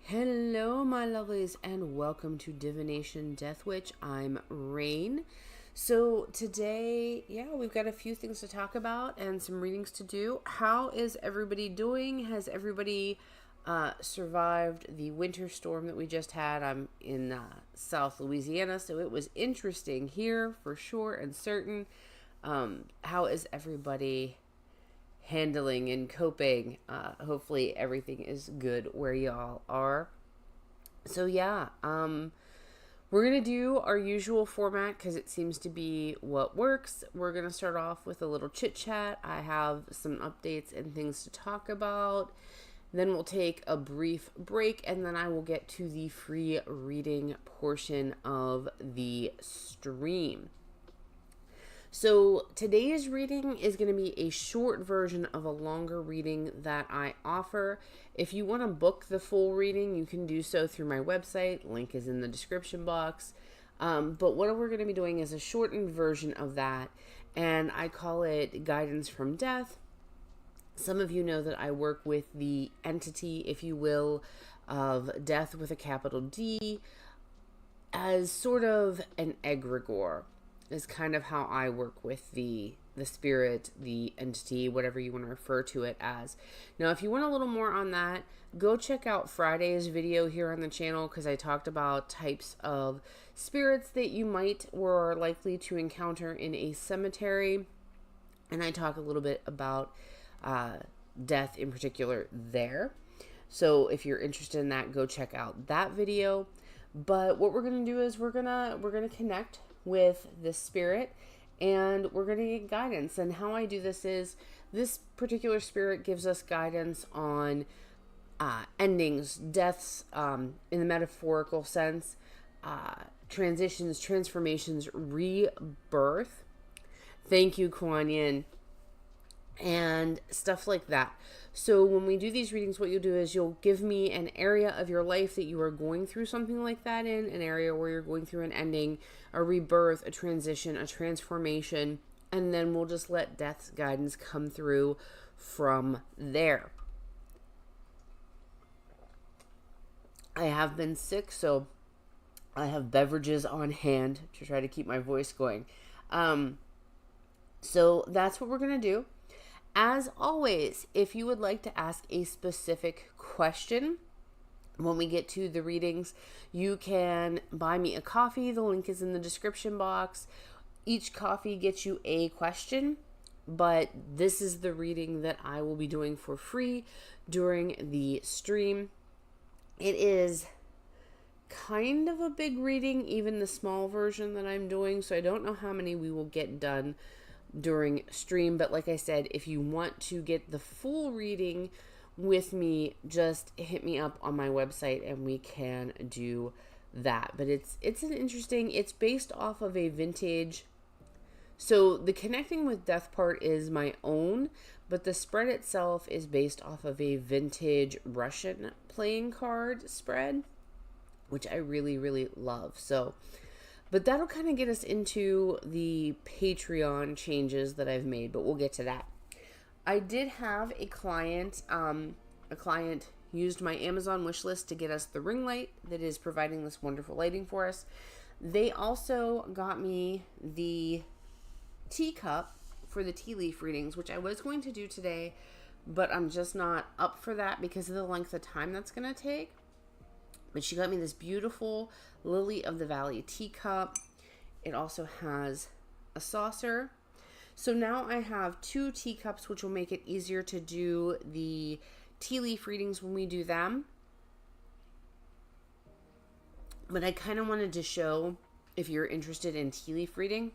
Hello, my lovelies, and welcome to Divination Death Witch. I'm Rain. So today, we've got a few things to talk about and some readings to do. How is everybody doing? Has everybody survived the winter storm that we just had? I'm in South Louisiana, so it was interesting here for sure and certain. How is everybody handling and coping? Hopefully everything is good where y'all are. So we're gonna do our usual format because it seems to be what works. We're gonna start off with a little chit chat. I have some updates and things to talk about. Then we'll take a brief break, and then I will get to the free reading portion of the stream. So today's reading is going to be a short version of a longer reading that I offer. If you want to book the full reading, you can do so through my website. Link is in the description box. But what we're going to be doing is a shortened version of that, and I call it Guidance from Death. Some of you know that I work with the entity, if you will, of death with a capital D as sort of an egregore. Is kind of how I work with the spirit, the entity, whatever you want to refer to it as. Now, if you want a little more on that, go check out Friday's video here on the channel, because I talked about types of spirits that you might or are likely to encounter in a cemetery. And I talk a little bit about death in particular there. So if you're interested in that, go check out that video. But what we're going to do is we're going to connect with the spirit, and we're going to get guidance. And how I do this is, this particular spirit gives us guidance on endings, deaths, in the metaphorical sense, transitions, transformations, rebirth. Thank you, Kuan Yin. And stuff like that. So when we do these readings, what you'll do is you'll give me an area of your life that you are going through something like that in, an area where you're going through an ending, a rebirth, a transition, a transformation, and then we'll just let death's guidance come through from there. I have been sick, so I have beverages on hand to try to keep my voice going. So that's what we're going to do. As always, if you would like to ask a specific question when we get to the readings, you can buy me a coffee. The link is in the description box. Each coffee gets you a question, but this is the reading that I will be doing for free during the stream. It is kind of a big reading, even the small version that I'm doing, so I don't know how many we will get done. during stream. But like I said, if you want to get the full reading with me, just hit me up on my website and we can do that. But it's based off of a vintage. So the connecting with death part is my own, but the spread itself is based off of a vintage Russian playing card spread, which I really, really love. So, but that'll kind of get us into the Patreon changes that I've made, but we'll get to that. I did have a client used my Amazon wish list to get us the ring light that is providing this wonderful lighting for us. They also got me the teacup for the tea leaf readings, which I was going to do today, but I'm just not up for that because of the length of time that's going to take. But she got me this beautiful Lily of the Valley teacup. It also has a saucer. So now I have 2 teacups, which will make it easier to do the tea leaf readings when we do them. But I kind of wanted to show, if you're interested in tea leaf reading,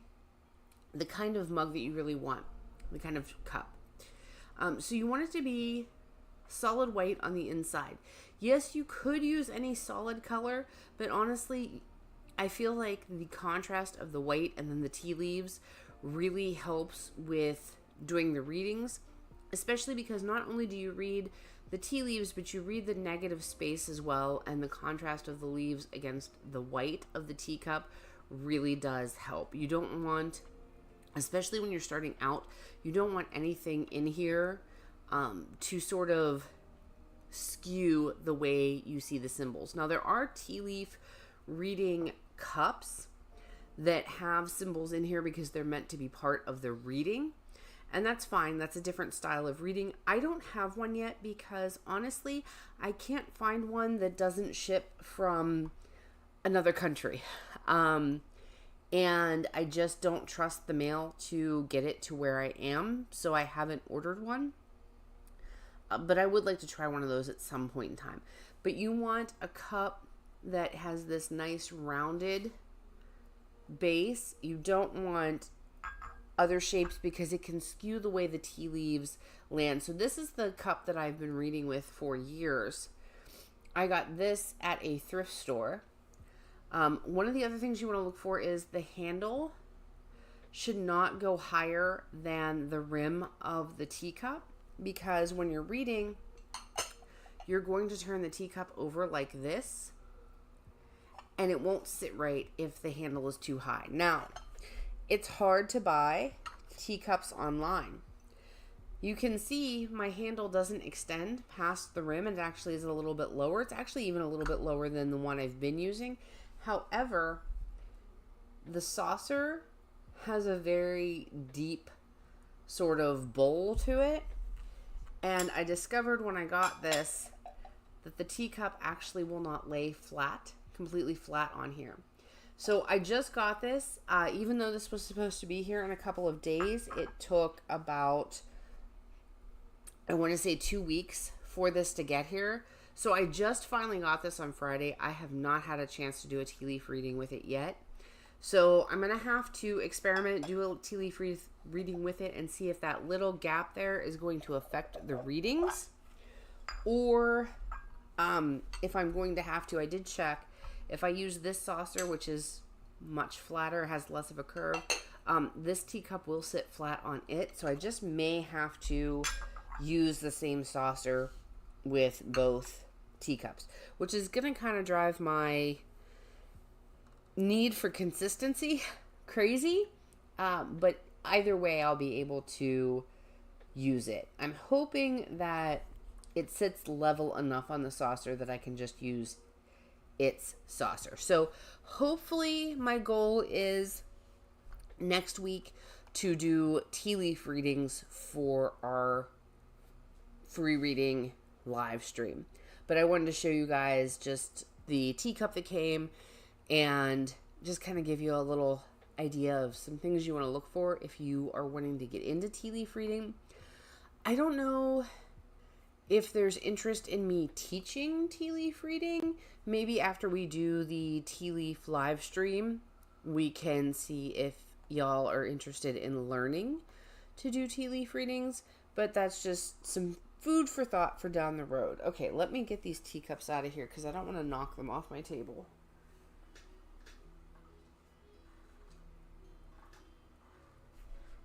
the kind of mug that you really want, the kind of cup. So you want it to be solid white on the inside. Yes, you could use any solid color, but honestly, I feel like the contrast of the white and then the tea leaves really helps with doing the readings, especially because not only do you read the tea leaves, but you read the negative space as well, and the contrast of the leaves against the white of the teacup really does help. You don't want, especially when you're starting out, you don't want anything in here to sort of skew the way you see the symbols. Now, there are tea leaf reading cups that have symbols in here because they're meant to be part of the reading, and that's fine. That's a different style of reading. I don't have one yet because honestly, I can't find one that doesn't ship from another country. And I just don't trust the mail to get it to where I am, so I haven't ordered one. But I would like to try one of those at some point in time. But you want a cup that has this nice rounded base. You don't want other shapes because it can skew the way the tea leaves land. So this is the cup that I've been reading with for years. I got this at a thrift store. One of the other things you want to look for is the handle should not go higher than the rim of the teacup, because when you're reading, you're going to turn the teacup over like this, and it won't sit right if the handle is too high. Now, it's hard to buy teacups online. You can see my handle doesn't extend past the rim, and it actually is a little bit lower. It's actually even a little bit lower than the one I've been using. However, the saucer has a very deep sort of bowl to it. And I discovered when I got this that the teacup actually will not lay flat, completely flat on here. So I just got this. Even though this was supposed to be here in a couple of days, it took about, I want to say 2 weeks for this to get here. So I just finally got this on Friday. I have not had a chance to do a tea leaf reading with it yet. So I'm going to have to experiment, do a tea leaf reading with it and see if that little gap there is going to affect the readings. Or if I'm going to have to, I did check, if I use this saucer, which is much flatter, has less of a curve, this teacup will sit flat on it. So I just may have to use the same saucer with both teacups, which is going to kind of drive my need for consistency crazy. But either way, I'll be able to use it. I'm hoping that it sits level enough on the saucer that I can just use its saucer. So hopefully my goal is next week to do tea leaf readings for our free reading live stream. But I wanted to show you guys just the teacup that came and just kind of give you a little idea of some things you want to look for if you are wanting to get into tea leaf reading. I don't know if there's interest in me teaching tea leaf reading. Maybe after we do the tea leaf live stream, we can see if, y'all are interested in learning to do tea leaf readings, but that's just some food for thought for down the road. Okay, let me get these teacups out of here because I don't want to knock them off my table.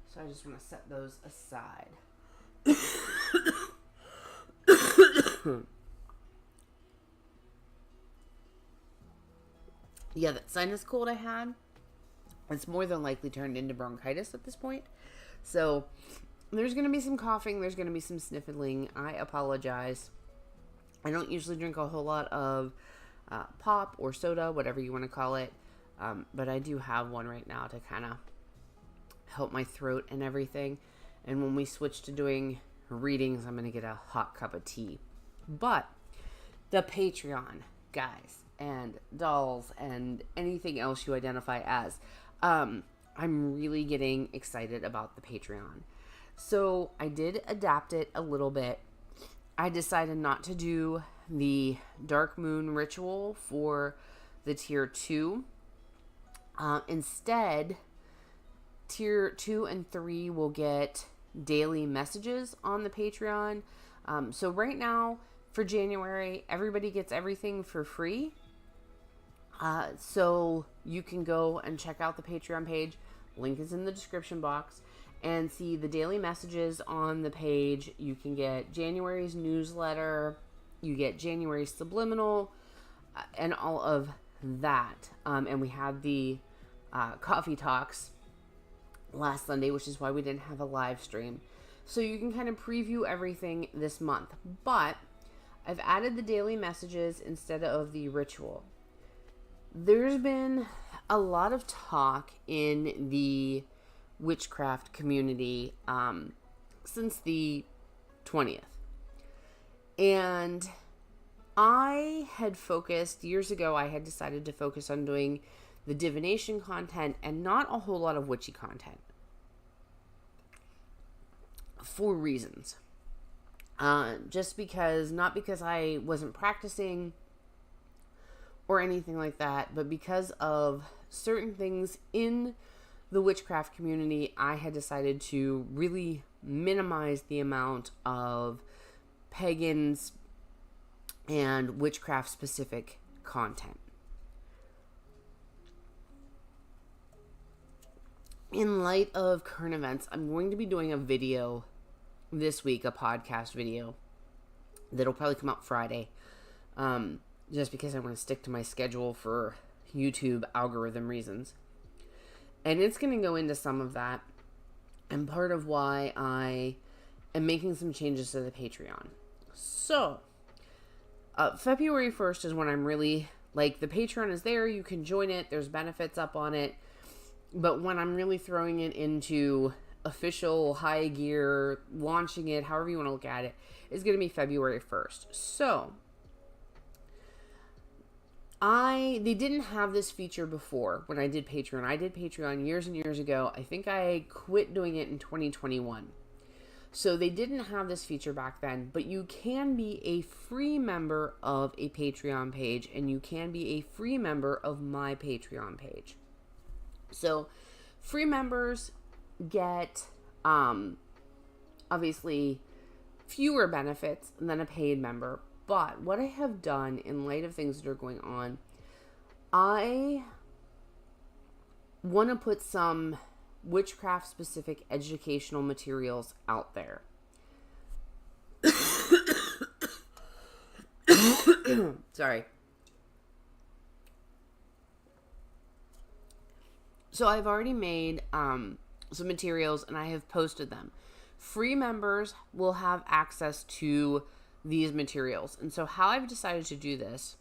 So I just want to set those aside. Yeah, that sinus cold I had, it's more than likely turned into bronchitis at this point. So there's going to be some coughing. There's going to be some sniffling. I apologize. I don't usually drink a whole lot of pop or soda, whatever you want to call it. But I do have one right now to kind of help my throat and everything. And when we switch to doing readings, I'm going to get a hot cup of tea. But the Patreon, guys, and dolls, and anything else you identify as, I'm really getting excited about the Patreon. So I did adapt it a little bit. I decided not to do the Dark Moon ritual for the tier 2. Instead, tier 2 and 3 will get daily messages on the Patreon. So right now, for January, everybody gets everything for free. So you can go and check out the Patreon page. Link is in the description box. And see the daily messages on the page. You can get January's newsletter. You get January's subliminal. And all of that. And we had the coffee talks last Sunday, which is why we didn't have a live stream. So you can kind of preview everything this month. But I've added the daily messages instead of the ritual. There's been a lot of talk in the witchcraft community since the 20th. And I had focused, years ago, I had decided to focus on doing the divination content and not a whole lot of witchy content. For reasons. Just because, not because I wasn't practicing or anything like that, but because of certain things in the witchcraft community, I had decided to really minimize the amount of pagans and witchcraft specific content. In light of current events, I'm going to be doing a video this week, a podcast video that'll probably come out Friday. Just because I want to stick to my schedule for YouTube algorithm reasons. And it's going to go into some of that. And part of why I am making some changes to the Patreon. So, February 1st is when I'm really, like, the Patreon is there. You can join it. There's benefits up on it. But when I'm really throwing it into official high gear, launching it, however you want to look at it, is going to be February 1st. So, they didn't have this feature before when I did Patreon. I did Patreon years and years ago. I think I quit doing it in 2021. So they didn't have this feature back then, but you can be a free member of a Patreon page, and you can be a free member of my Patreon page. So free members get, obviously fewer benefits than a paid member. But what I have done in light of things that are going on, I want to put some witchcraft specific educational materials out there. Sorry. So I've already made some materials and I have posted them. Free members will have access to these materials. And so how I've decided to do this,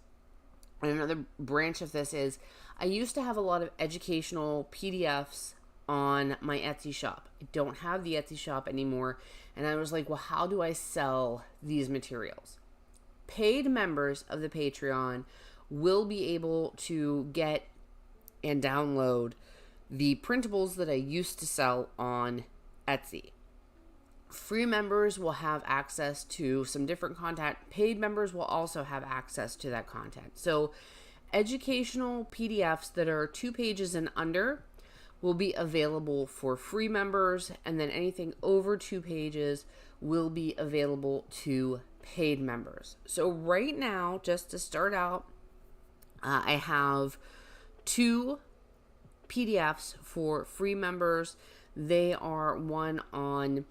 and another branch of this is, I used to have a lot of educational PDFs on my Etsy shop. I don't have the Etsy shop anymore. And I was like, well, how do I sell these materials? Paid members of the Patreon will be able to get and download the printables that I used to sell on Etsy. Free members will have access to some different content. Paid members will also have access to that content. So educational PDFs that are 2 pages and under will be available for free members, and then anything over 2 pages will be available to paid members. So right now, just to start out, I have 2 PDFs for free members. They are one on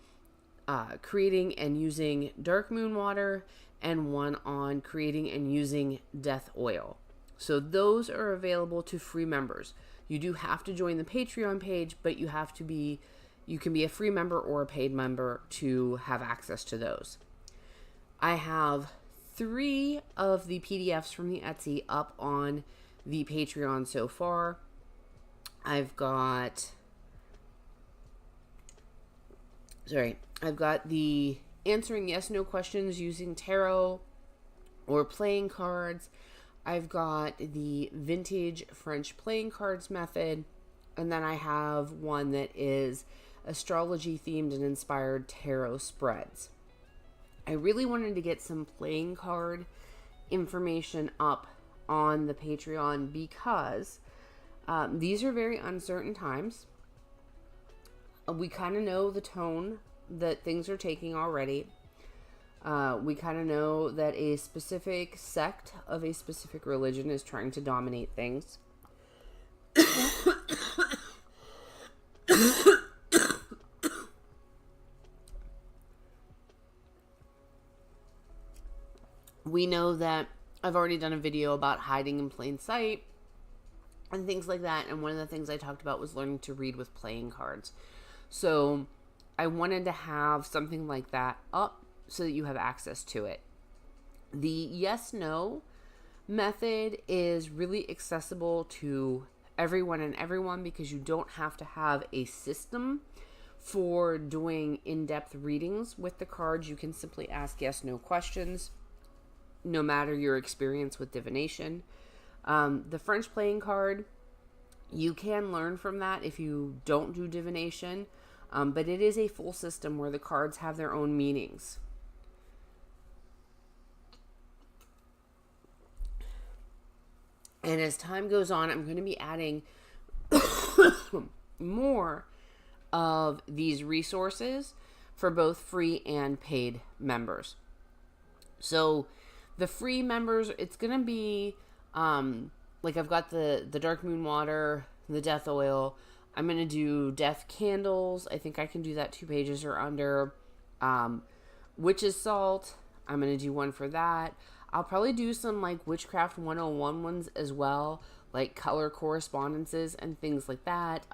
creating and using dark moon water, and one on creating and using death oil. So those are available to free members. You do have to join the Patreon page, but you can be a free member or a paid member to have access to those. I have 3 of the PDFs from the Etsy up on the Patreon so far. I've got the answering yes/no questions using tarot or playing cards. I've got the vintage French playing cards method. And then I have one that is astrology themed and inspired tarot spreads. I really wanted to get some playing card information up on the Patreon because these are very uncertain times. We kind of know the tone that things are taking already. We kind of know that a specific sect of a specific religion is trying to dominate things. We know that I've already done a video about hiding in plain sight and things like that. And one of the things I talked about was learning to read with playing cards. So I wanted to have something like that up so that you have access to it. The yes/no method is really accessible to everyone and everyone because you don't have to have a system for doing in-depth readings with the cards. You can simply ask yes/no questions, no matter your experience with divination. The French playing card, you can learn from that if you don't do divination, but it is a full system where the cards have their own meanings. And as time goes on, I'm going to be adding more of these resources for both free and paid members. So the free members, it's going to be like I've got the dark moon water, the death oil. I'm going to do death candles. I think I can do that 2 pages or under. Witch's salt. I'm going to do one for that. I'll probably do some like Witchcraft 101 ones as well, like color correspondences and things like that.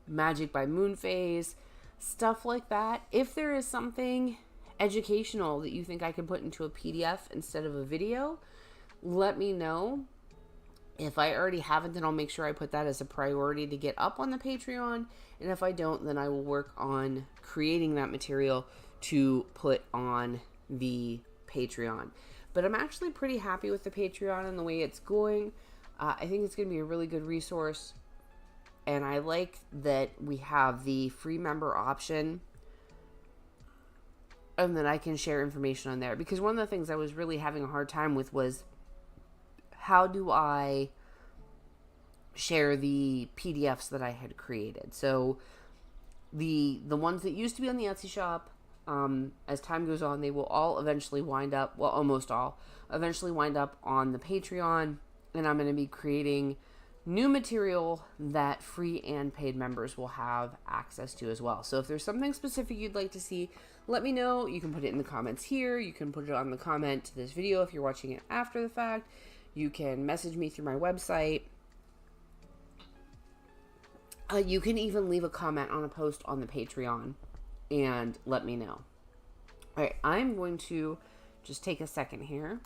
Magic by moon phase, stuff like that. If there is something educational that you think I can put into a PDF instead of a video, let me know. If I already haven't, then I'll make sure I put that as a priority to get up on the Patreon. And if I don't, then I will work on creating that material to put on the Patreon. But I'm actually pretty happy with the Patreon and the way it's going. I think it's going to be a really good resource. And I like that we have the free member option. And that I can share information on there. Because one of the things I was really having a hard time with was, how do I share the PDFs that I had created? So the ones that used to be on the Etsy shop, as time goes on, they will all eventually wind up, well, almost all, eventually wind up on the Patreon. And I'm going to be creating new material that free and paid members will have access to as well. So if there's something specific you'd like to see, let me know. You can put it in the comments here. You can put it on the comment to this video if you're watching it after the fact. You can message me through my website. You can even leave a comment on a post on the Patreon and let me know. All right, I'm going to just take a second here.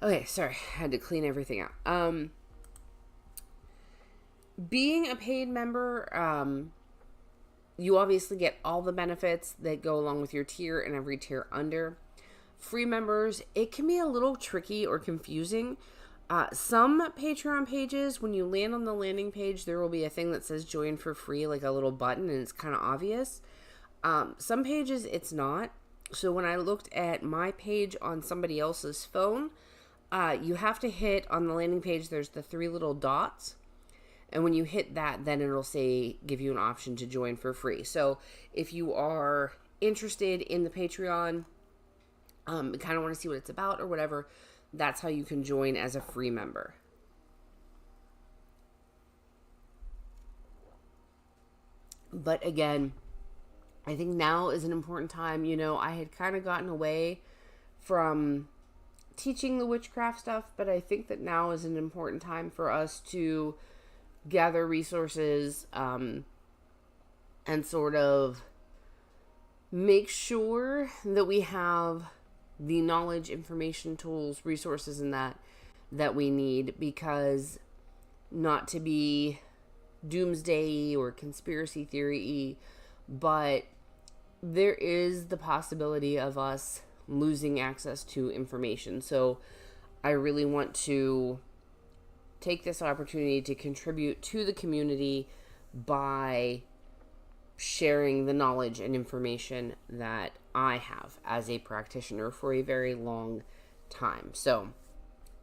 Okay, sorry, I had to clean everything out. Being a paid member, you obviously get all the benefits that go along with your tier and every tier under. Free members, it can be a little tricky or confusing. Some Patreon pages, when you land on the landing page, there will be a thing that says join for free, like a little button, and it's kind of obvious. Some pages, it's not. So when I looked at my page on somebody else's phone, you have to hit on the landing page, there's the 3 little dots. And when you hit that, then it'll say, give you an option to join for free. So if you are interested in the Patreon, kind of want to see what it's about or whatever, that's how you can join as a free member. But again, I think now is an important time. You know, I had kind of gotten away from teaching the witchcraft stuff, but I think that now is an important time for us to gather resources and sort of make sure that we have the knowledge, information, tools, resources, and that we need, because not to be doomsday or conspiracy theory, but there is the possibility of us losing access to information. So I really want to take this opportunity to contribute to the community by sharing the knowledge and information that I have as a practitioner for a very long time. So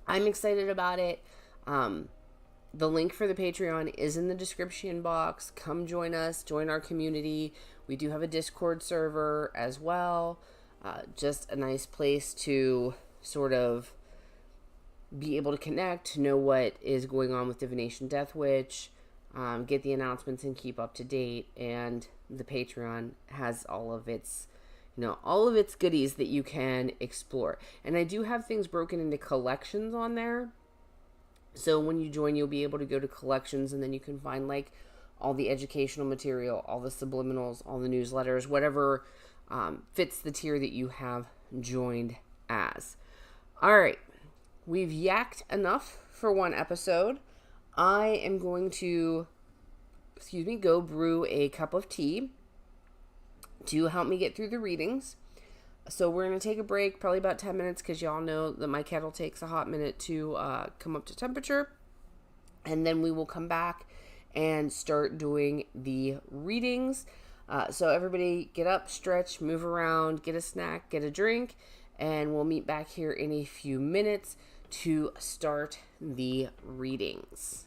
I'm excited about it. The link for the Patreon is in the description box. Come join us, join our community. We do have a Discord server as well. Just a nice place to sort of be able to connect, to know what is going on with Divination Death Witch, get the announcements and keep up to date. And the Patreon has all of its, all of its goodies that you can explore. And I do have things broken into collections on there. So when you join, you'll be able to go to collections, and then you can find like all the educational material, all the subliminals, all the newsletters, whatever fits the tier that you have joined as. All right. We've yacked enough for one episode. I am going to, go brew a cup of tea to help me get through the readings. So we're going to take a break, probably about 10 minutes, because y'all know that my kettle takes a hot minute to come up to temperature. And then we will come back and start doing the readings. So everybody get up, stretch, move around, get a snack, get a drink, and we'll meet back here in a few minutes to start the readings.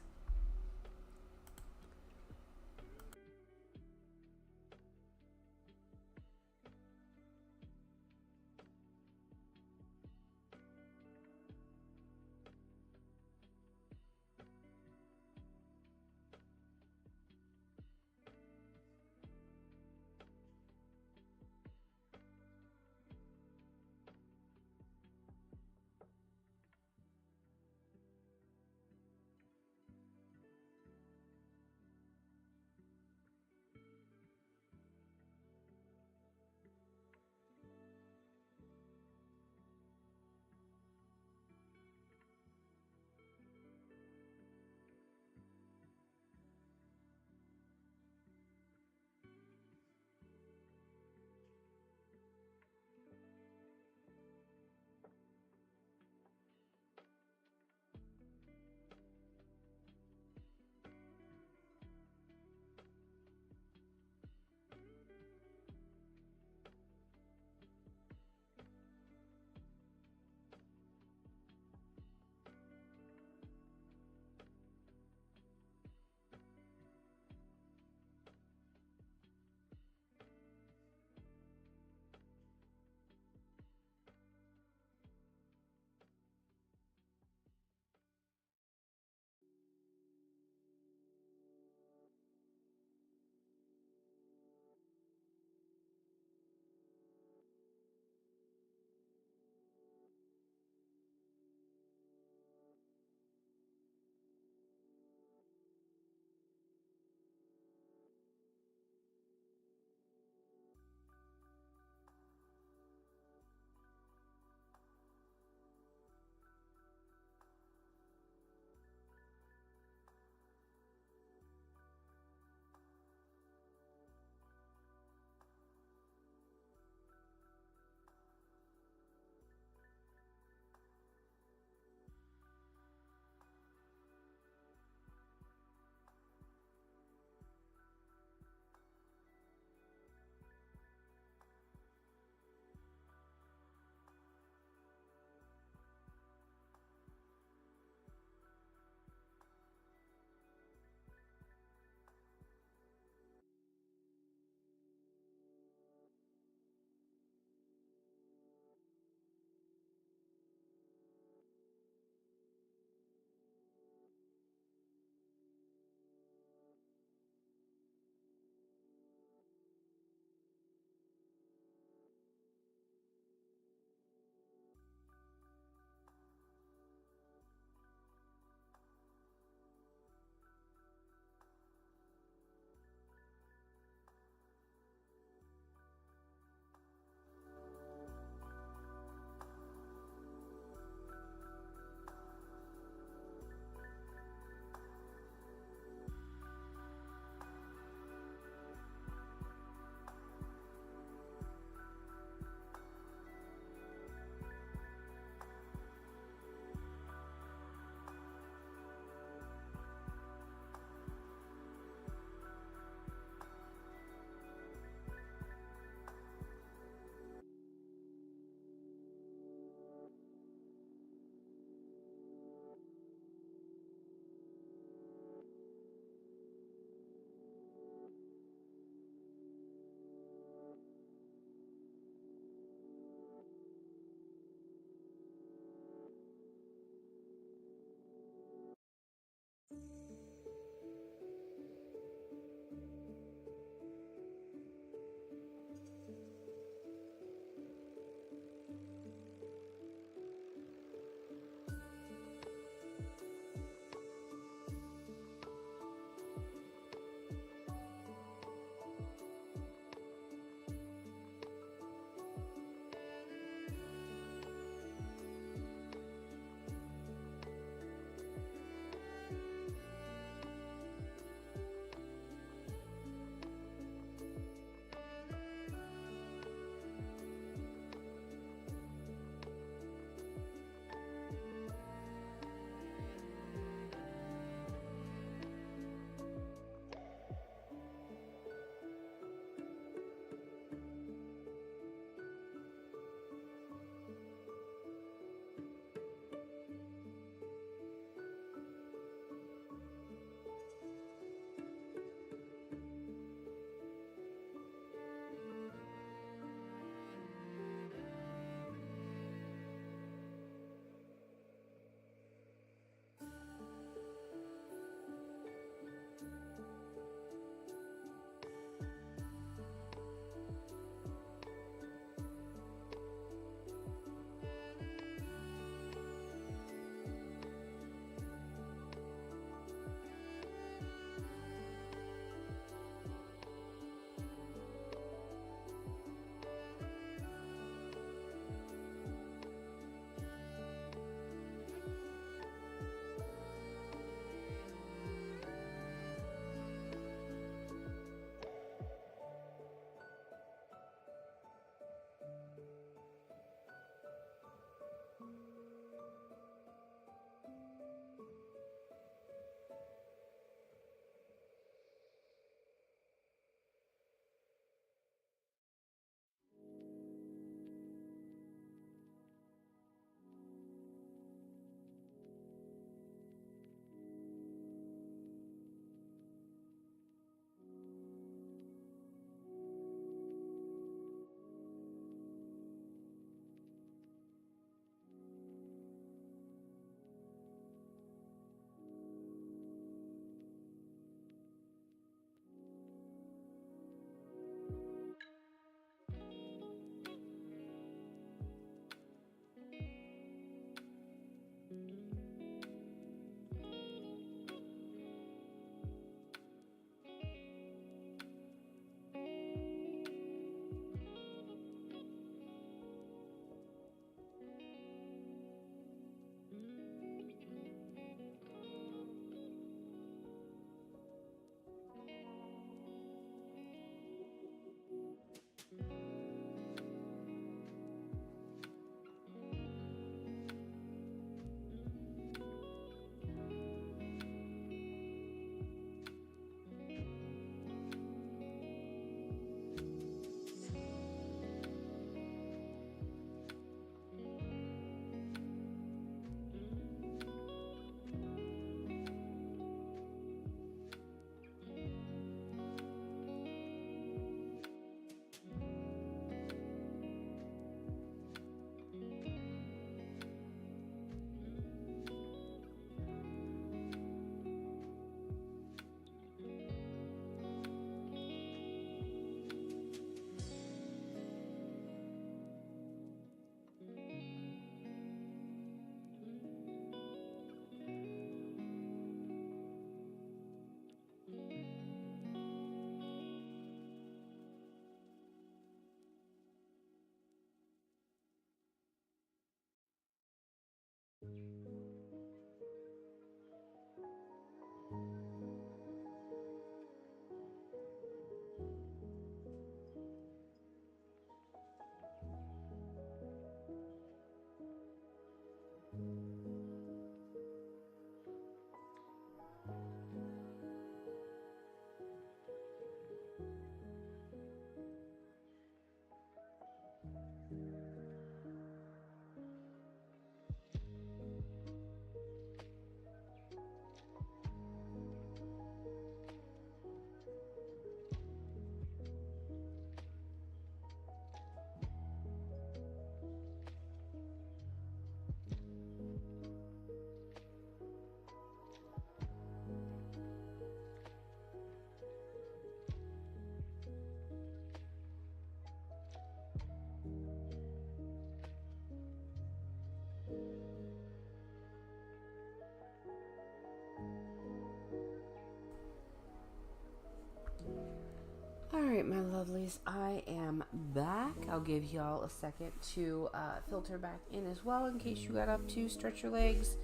All right, my lovelies, I am back. I'll give y'all a second to filter back in as well in case you got up to stretch your legs,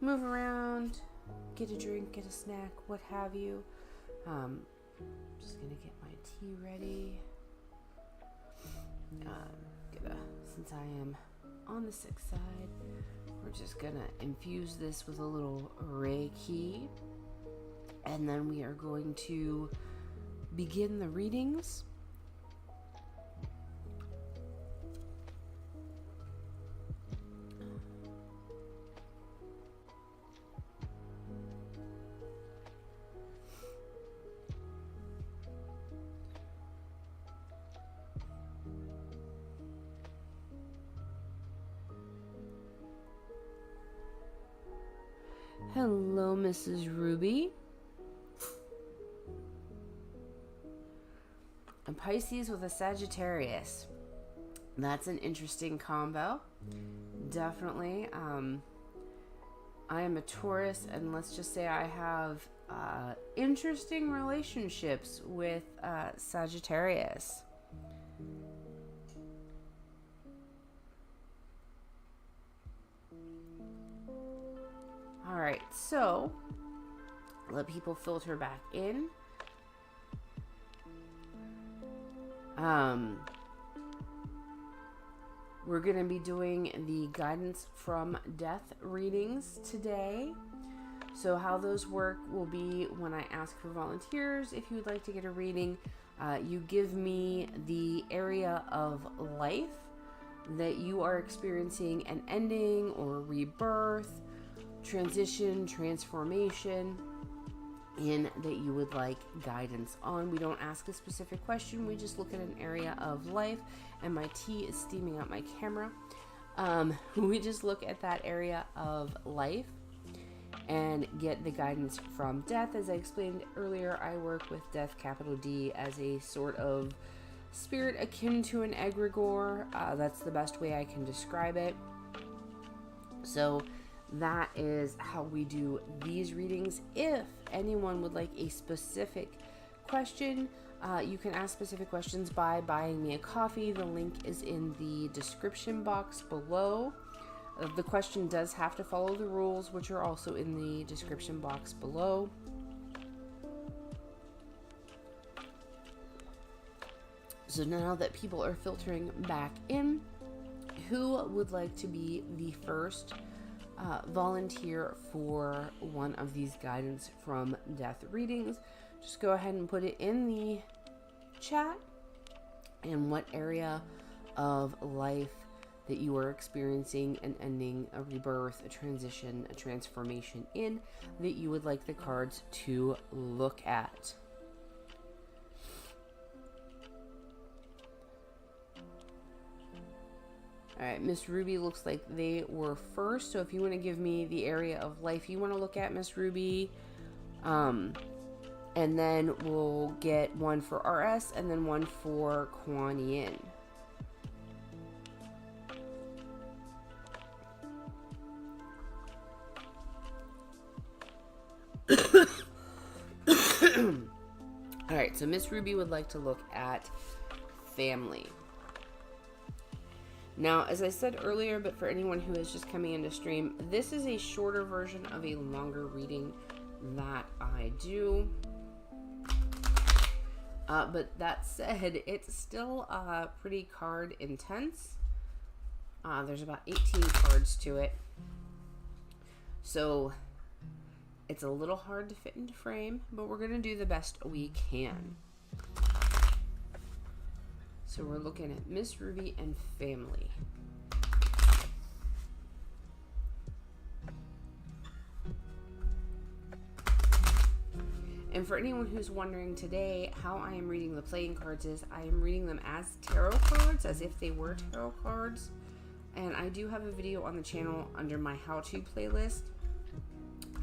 move around, get a drink, get a snack, what have you. Just gonna get my tea ready. Since I am on the sick side, we're just gonna infuse this with a little Reiki, and then we are going to begin the readings. Hello, Mrs. Ruby. A Pisces with a Sagittarius. That's an interesting combo. Definitely. I am a Taurus, and let's just say I have interesting relationships with Sagittarius. All right, so let people filter back in. We're going to be doing the guidance from death readings today. So how those work will be when I ask for volunteers. If you would like to get a reading, you give me the area of life that you are experiencing an ending or rebirth, transition, transformation, and that you would like guidance on. We don't ask a specific question, we just look at an area of life, and my tea is steaming out my camera. We just look at that area of life and get the guidance from death. As I explained earlier, I work with death, capital D, as a sort of spirit akin to an egregore. That's the best way I can describe it. So that is how we do these readings. If anyone would like a specific question, you can ask specific questions by buying me a coffee. The link is in the description box below. The question does have to follow the rules, which are also in the description box below. So now that people are filtering back in, who would like to be the first volunteer for one of these guidance from death readings? Just go ahead and put it in the chat and what area of life that you are experiencing an ending, a rebirth, a transition, a transformation in that you would like the cards to look at. All right, Miss Ruby looks like they were first. So if you want to give me the area of life you want to look at, Miss Ruby, and then we'll get one for RS and then one for Kuan Yin. All right, so Miss Ruby would like to look at family. Now, as I said earlier, but for anyone who is just coming into stream, this is a shorter version of a longer reading that I do. But that said, it's still pretty card intense. There's about 18 cards to it. So it's a little hard to fit into frame, but we're going to do the best we can. So we're looking at Miss Ruby and family. And for anyone who's wondering today how I am reading the playing cards is I am reading them as tarot cards, as if they were tarot cards. And I do have a video on the channel under my how-to playlist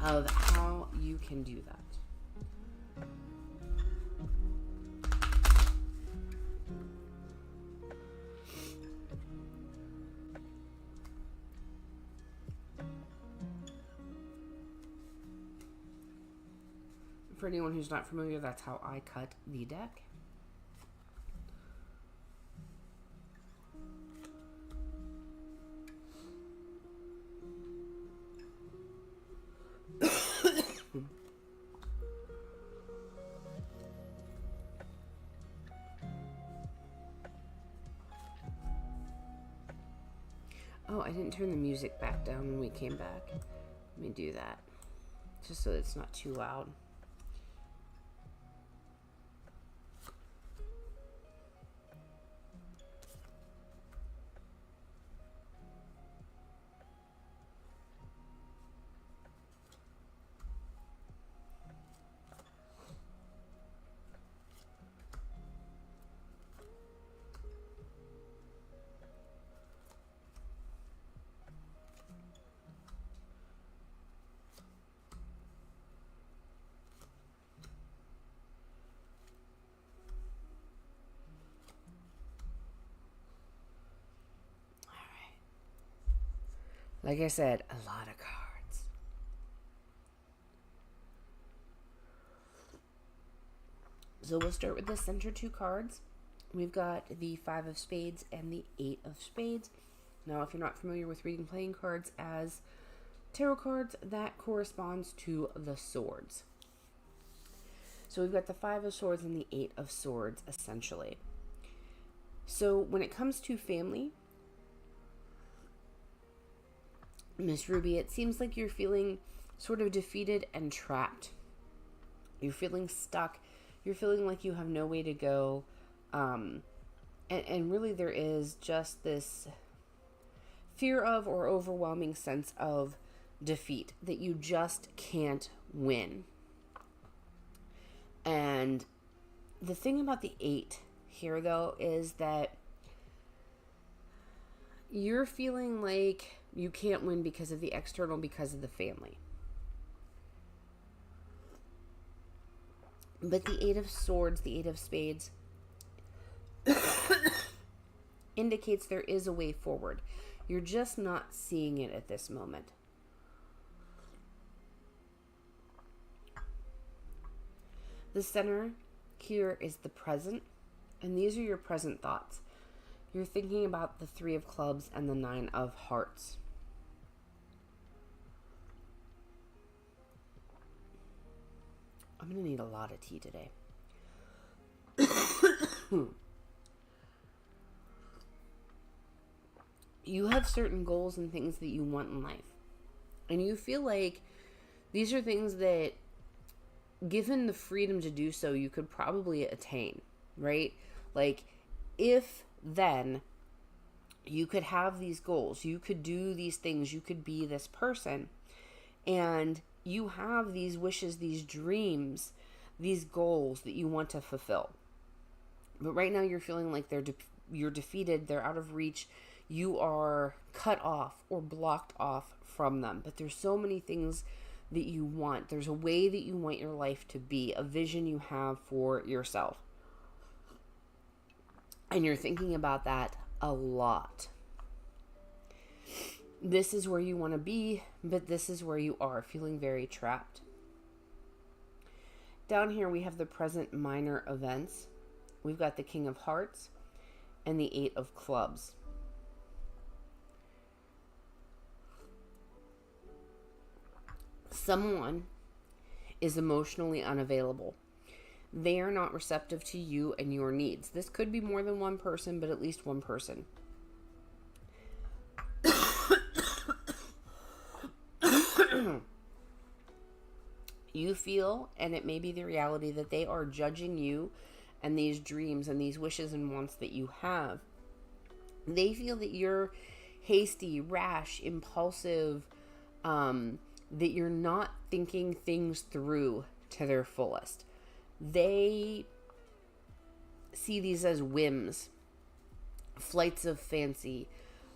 of how you can do that. For anyone who's not familiar, that's how I cut the deck. Oh, I didn't turn the music back down when we came back. Let me do that. Just so it's not too loud. Like I said, a lot of cards. So we'll start with the center two cards. We've got the 5 of spades and the 8 of spades. Now, if you're not familiar with reading playing cards as tarot cards, that corresponds to the swords. So we've got the 5 of swords and the 8 of swords, essentially. So when it comes to family, Miss Ruby, it seems like you're feeling sort of defeated and trapped. You're feeling stuck. You're feeling like you have no way to go. And really there is just this fear of or overwhelming sense of defeat, that you just can't win. And the thing about the 8 here, though, is that you're feeling like you can't win because of the external, because of the family. But the 8 of swords, the 8 of spades, indicates there is a way forward. You're just not seeing it at this moment. The center here is the present, and these are your present thoughts. You're thinking about the 3 of clubs and the 9 of hearts. I'm going to need a lot of tea today. You have certain goals and things that you want in life. And you feel like these are things that, given the freedom to do so, you could probably attain, right? Like, if then you could have these goals, you could do these things, you could be this person, and you have these wishes, these dreams, these goals that you want to fulfill. But right now you're feeling like you're defeated, they're out of reach, you are cut off or blocked off from them. But there's so many things that you want. There's a way that you want your life to be, a vision you have for yourself. And you're thinking about that a lot. This is where you want to be, but this is where you are, feeling very trapped. Down here we have the present minor events. We've got the King of Hearts and the 8 of Clubs. Someone is emotionally unavailable. They are not receptive to you and your needs. This could be more than one person, but at least one person. You feel, and it may be the reality, that they are judging you and these dreams and these wishes and wants that you have. They feel that you're hasty, rash, impulsive, that you're not thinking things through to their fullest. They see these as whims, flights of fancy.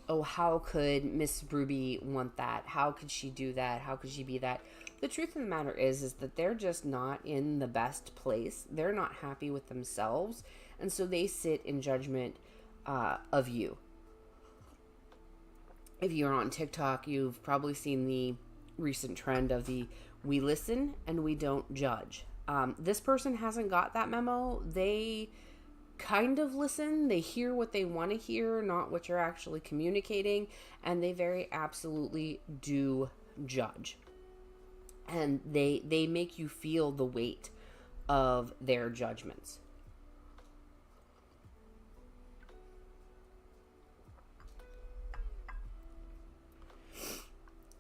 Oh, how could Miss Ruby want that? How could she do that? How could she be that? The truth of the matter is that they're just not in the best place. They're not happy with themselves. And so they sit in judgment of you. If you're on TikTok, you've probably seen the recent trend of the we listen and we don't judge. This person hasn't got that memo. They kind of listen. They hear what they want to hear, not what you're actually communicating. And they very absolutely do judge. And they make you feel the weight of their judgments.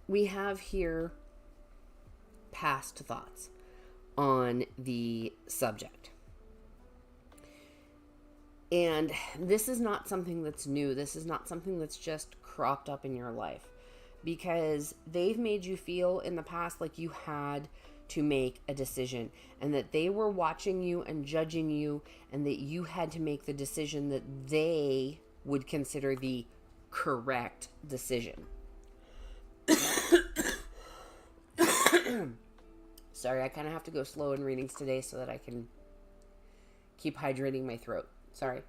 We have here past thoughts on the subject. And this is not something that's new. This is not something that's just cropped up in your life, because they've made you feel in the past like you had to make a decision, and that they were watching you and judging you, and that you had to make the decision that they would consider the correct decision. Sorry, I kind of have to go slow in readings today so that I can keep hydrating my throat. Sorry.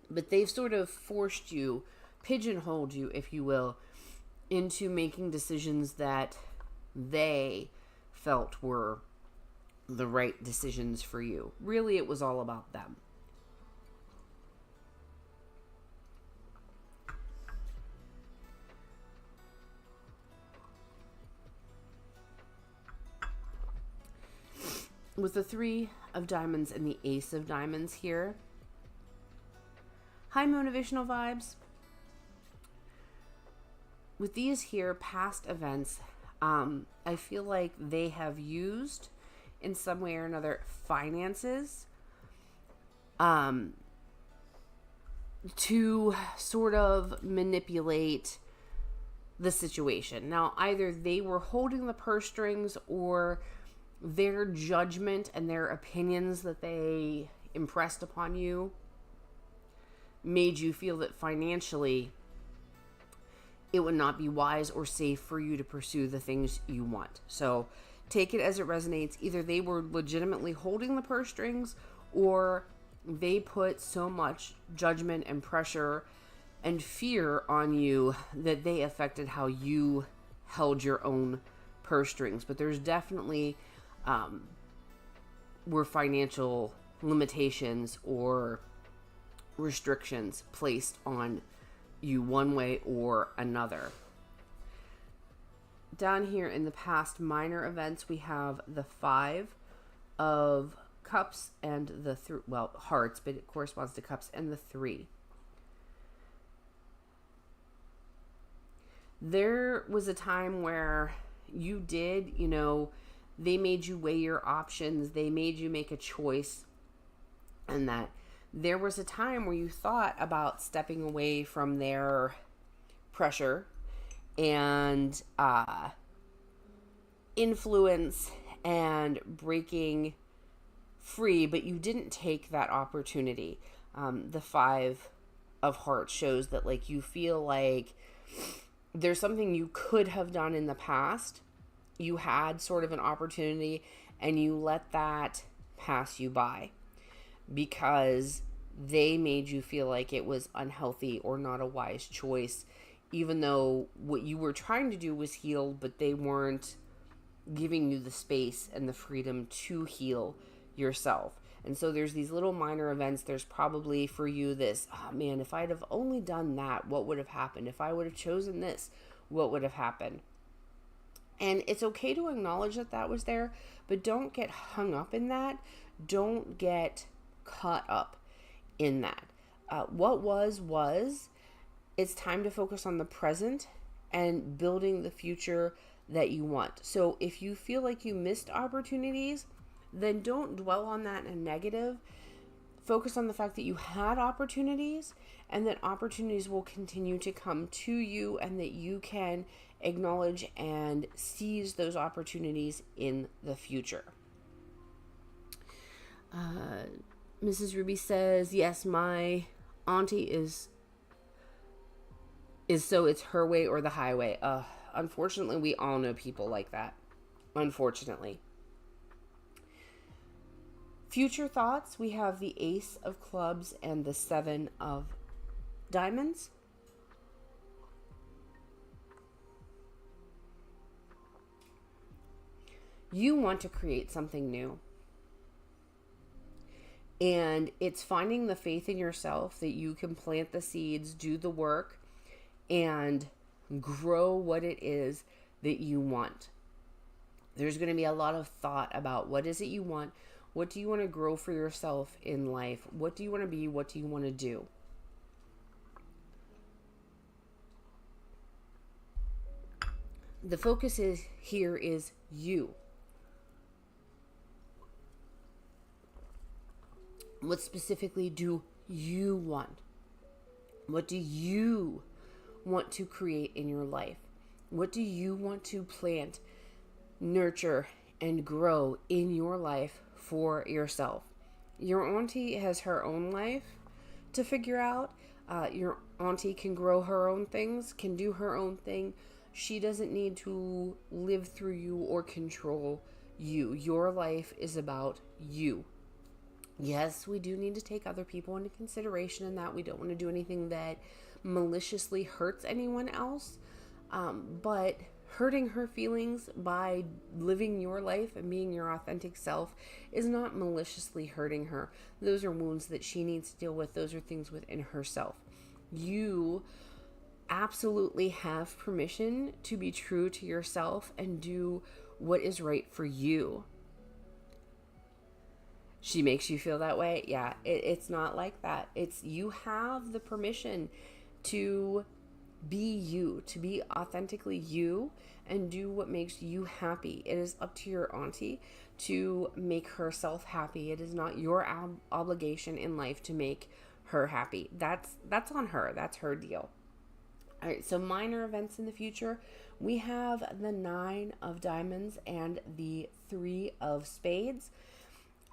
But they've sort of forced you, pigeonholed you, if you will, into making decisions that they felt were the right decisions for you. Really, it was all about them. With the 3 of diamonds and the ace of diamonds here, high motivational vibes. With these here past events, I feel like they have used in some way or another finances to sort of manipulate the situation. Now, either they were holding the purse strings, or their judgment and their opinions that they impressed upon you made you feel that financially it would not be wise or safe for you to pursue the things you want. So take it as it resonates. Either they were legitimately holding the purse strings, or they put so much judgment and pressure and fear on you that they affected how you held your own purse strings. But there's definitely were financial limitations or restrictions placed on you one way or another. Down here in the past minor events, we have the 5 of cups and the hearts, but it corresponds to cups, and the 3. There was a time where you did, they made you weigh your options. They made you make a choice. And that there was a time where you thought about stepping away from their pressure and influence and breaking free, but you didn't take that opportunity. The 5 of hearts shows that, like, you feel like there's something you could have done in the past. You had sort of an opportunity and you let that pass you by because they made you feel like it was unhealthy or not a wise choice, even though what you were trying to do was heal, but they weren't giving you the space and the freedom to heal yourself. And so there's these little minor events. There's probably for you this, oh man, if I'd have only done that, what would have happened? If I would have chosen this, what would have happened? And it's okay to acknowledge that that was there, but don't get hung up in that. Don't get caught up in that. What was. It's time to focus on the present and building the future that you want. So if you feel like you missed opportunities, then don't dwell on that in a negative. Focus on the fact that you had opportunities and that opportunities will continue to come to you and that you can acknowledge and seize those opportunities in the future. Mrs. Ruby says, yes, my auntie is so it's her way or the highway. Unfortunately, we all know people like that. Unfortunately. Future thoughts, we have the Ace of Clubs and the 7 of Diamonds. You want to create something new. And it's finding the faith in yourself that you can plant the seeds, do the work, and grow what it is that you want. There's going to be a lot of thought about what is it you want? What do you want to grow for yourself in life? What do you want to be? What do you want to do? The focus here is you. What specifically do you want? What do you want to create in your life? What do you want to plant, nurture, and grow in your life for yourself? Your auntie has her own life to figure out. Your auntie can grow her own things, can do her own thing. She doesn't need to live through you or control you. Your life is about you. Yes, we do need to take other people into consideration in that we don't want to do anything that maliciously hurts anyone else. But hurting her feelings by living your life and being your authentic self is not maliciously hurting her. Those are wounds that she needs to deal with. Those are things within herself. You absolutely have permission to be true to yourself and do what is right for you. She makes you feel that way? Yeah, it's not like that. It's you have the permission to be you, to be authentically you and do what makes you happy. It is up to your auntie to make herself happy. It is not your obligation in life to make her happy. That's on her. That's her deal. All right, so minor events in the future. We have the 9 of diamonds and the 3 of spades.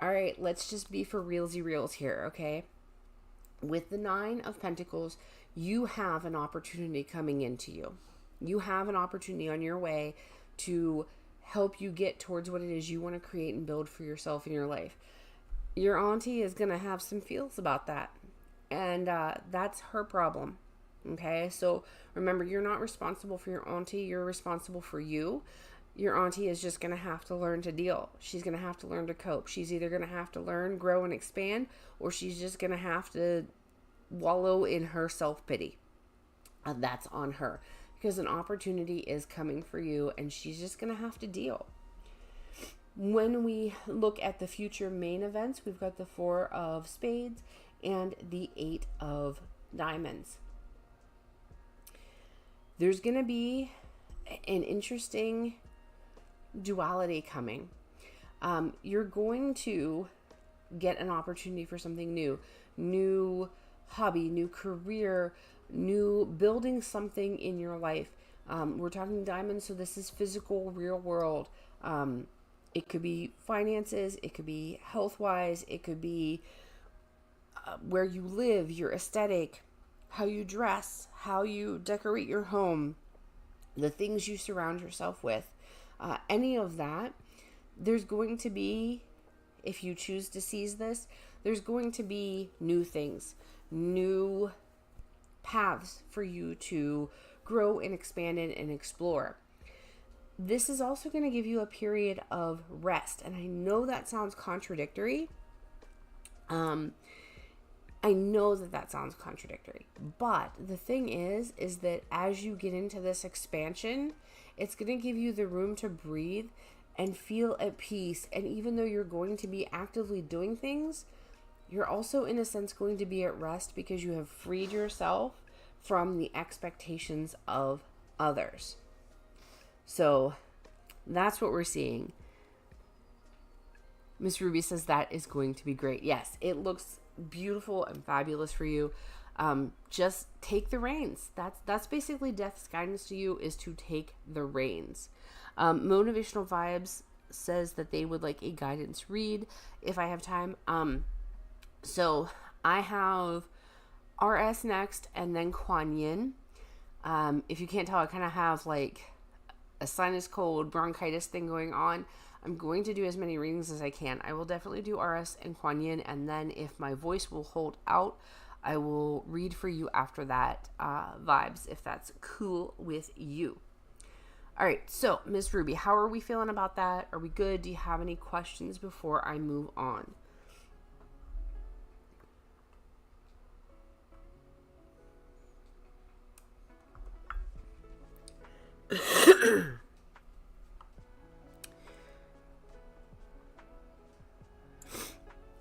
All right, let's just be for realsy reals here, okay? With the 9 of pentacles, you have an opportunity coming into you. You have an opportunity on your way to help you get towards what it is you want to create and build for yourself in your life. Your auntie is going to have some feels about that, and that's her problem, okay? So remember, you're not responsible for your auntie. You're responsible for you. Your auntie is just going to have to learn to deal. She's going to have to learn to cope. She's either going to have to learn, grow, and expand, or she's just going to have to wallow in her self-pity. That's on her, because an opportunity is coming for you, and she's just going to have to deal. When we look at the future main events, we've got the 4 of spades and the 8 of diamonds. There's going to be an interesting duality coming. You're going to get an opportunity for something new hobby, new career, new building something in your life. We're talking diamonds, so this is physical, real world. It could be finances, it could be health-wise, it could be where you live, your aesthetic, how you dress, how you decorate your home, the things you surround yourself with. Any of that, there's going to be, if you choose to seize this, there's going to be new things, new paths for you to grow and expand in and explore. This is also going to give you a period of rest. And I know that sounds contradictory. I know that sounds contradictory. But the thing is that as you get into this expansion, it's going to give you the room to breathe and feel at peace. And even though you're going to be actively doing things, you're also in a sense going to be at rest because you have freed yourself from the expectations of others. So that's what we're seeing. Miss Ruby says that is going to be great. Yes, it looks beautiful and fabulous for you. Just take the reins. That's basically Death's guidance to you, is to take the reins. Motivational Vibes says that they would like a guidance read if I have time. So I have RS next and then Kuan Yin. If you can't tell, I kind of have like a sinus cold bronchitis thing going on. I'm going to do as many readings as I can. I will definitely do RS and Kuan Yin, and then if my voice will hold out, I will read for you after that, vibes, if that's cool with you. All right, so Miss Ruby, how are we feeling about that? Are we good? Do you have any questions before I move on?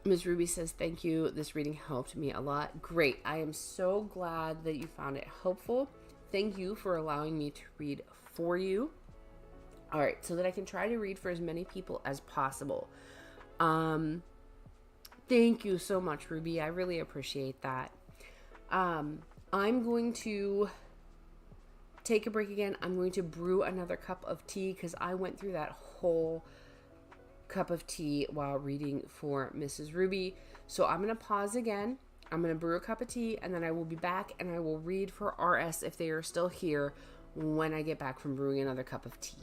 Ms. Ruby says, thank you. This reading helped me a lot. Great. I am so glad that you found it helpful. Thank you for allowing me to read for you. All right, so that I can try to read for as many people as possible. Thank you so much, Ruby. I really appreciate that. I'm going to take a break again. I'm going to brew another cup of tea because I went through that whole cup of tea while reading for Mrs. Ruby. So I'm going to pause again. I'm going to brew a cup of tea and then I will be back and I will read for RS if they are still here when I get back from brewing another cup of tea.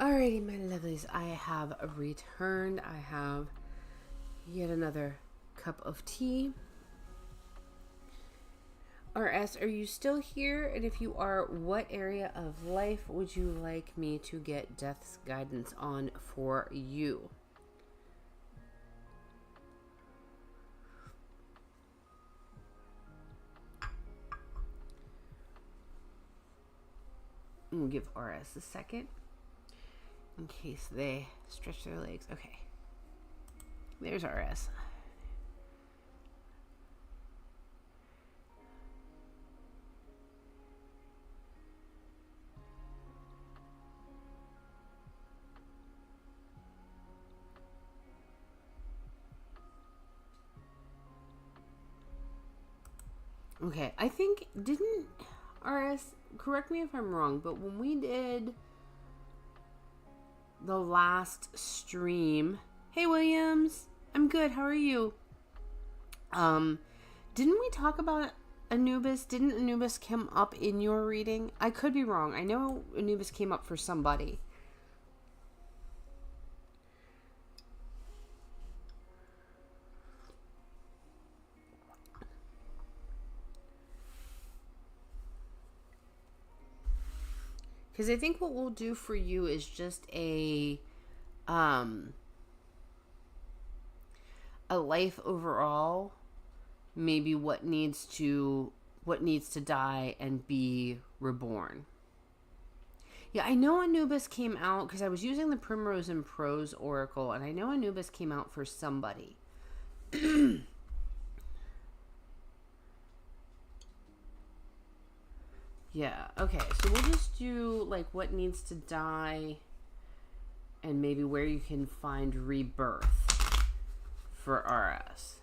Alrighty, my lovelies, I have returned. I have yet another cup of tea. RS, are you still here? And if you are, what area of life would you like me to get Death's guidance on for you? We'll give RS a second in case they stretch their legs. Okay. There's RS. Okay, I think, didn't RS, correct me if I'm wrong, but when we did the last stream, hey Williams, I'm good, how are you? Didn't we talk about Anubis? Didn't Anubis come up in your reading? I could be wrong. I know Anubis came up for somebody. Because I think what we'll do for you is just a life overall, maybe what needs to die and be reborn. Yeah, I know Anubis came out because I was using the Primrose and Prose Oracle, and I know Anubis came out for somebody. Yeah, okay, so we'll just do like what needs to die and maybe where you can find rebirth for RS.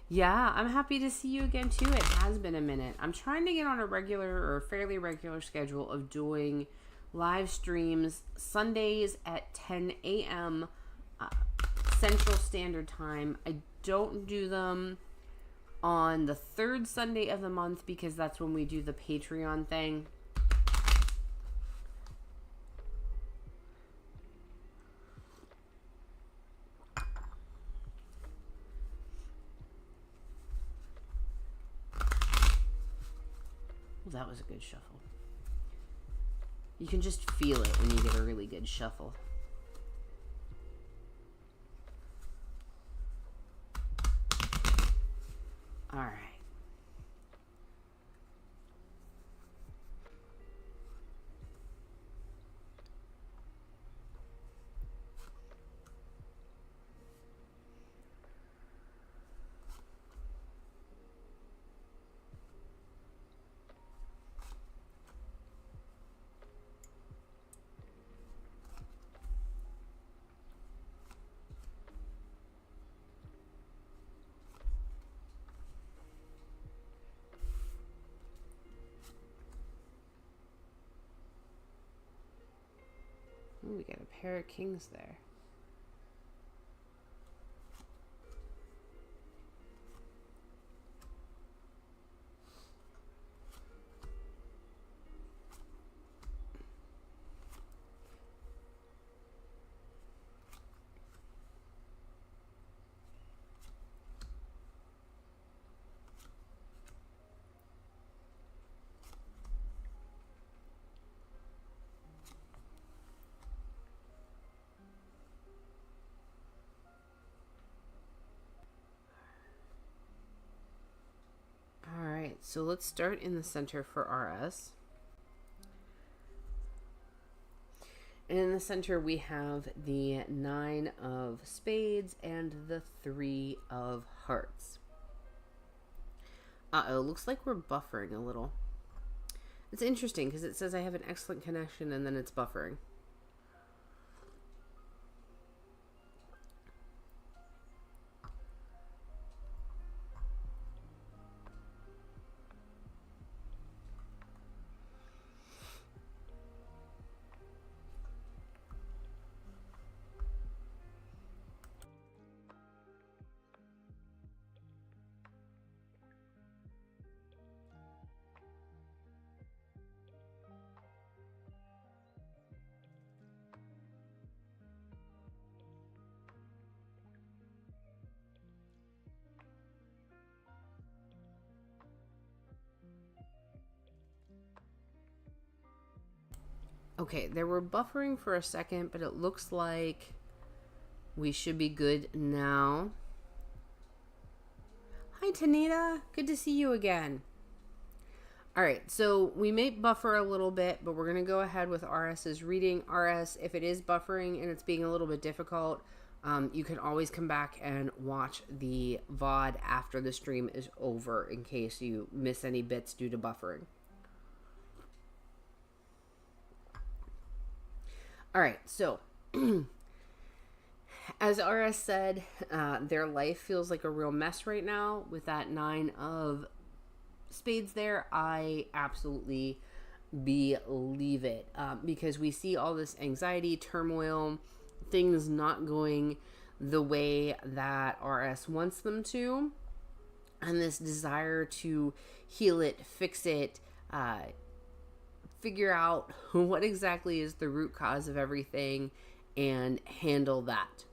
Yeah, I'm happy to see you again too. It has been a minute. I'm trying to get on a regular or fairly regular schedule of doing live streams Sundays at 10 a.m. Central Standard Time. I don't do them on the third Sunday of the month because that's when we do the Patreon thing. Well, that was a good shuffle. You can just feel it when you get a really good shuffle. All right. Ooh, we got a pair of kings there. So let's start in the center for RS. And in the center we have the 9 of spades and the 3 of hearts. Uh-oh, looks like we're buffering a little. It's interesting because it says I have an excellent connection and then it's buffering. Okay, they were buffering for a second, but it looks like we should be good now. Hi, Tanita. Good to see you again. All right, so we may buffer a little bit, but we're going to go ahead with RS's reading. RS, if it is buffering and it's being a little bit difficult, you can always come back and watch the VOD after the stream is over in case you miss any bits due to buffering. All right, so as RS said, their life feels like a real mess right now with that 9 of spades there. I absolutely believe it, because we see all this anxiety, turmoil, things not going the way that RS wants them to, and this desire to heal it, fix it, figure out what exactly is the root cause of everything and handle that.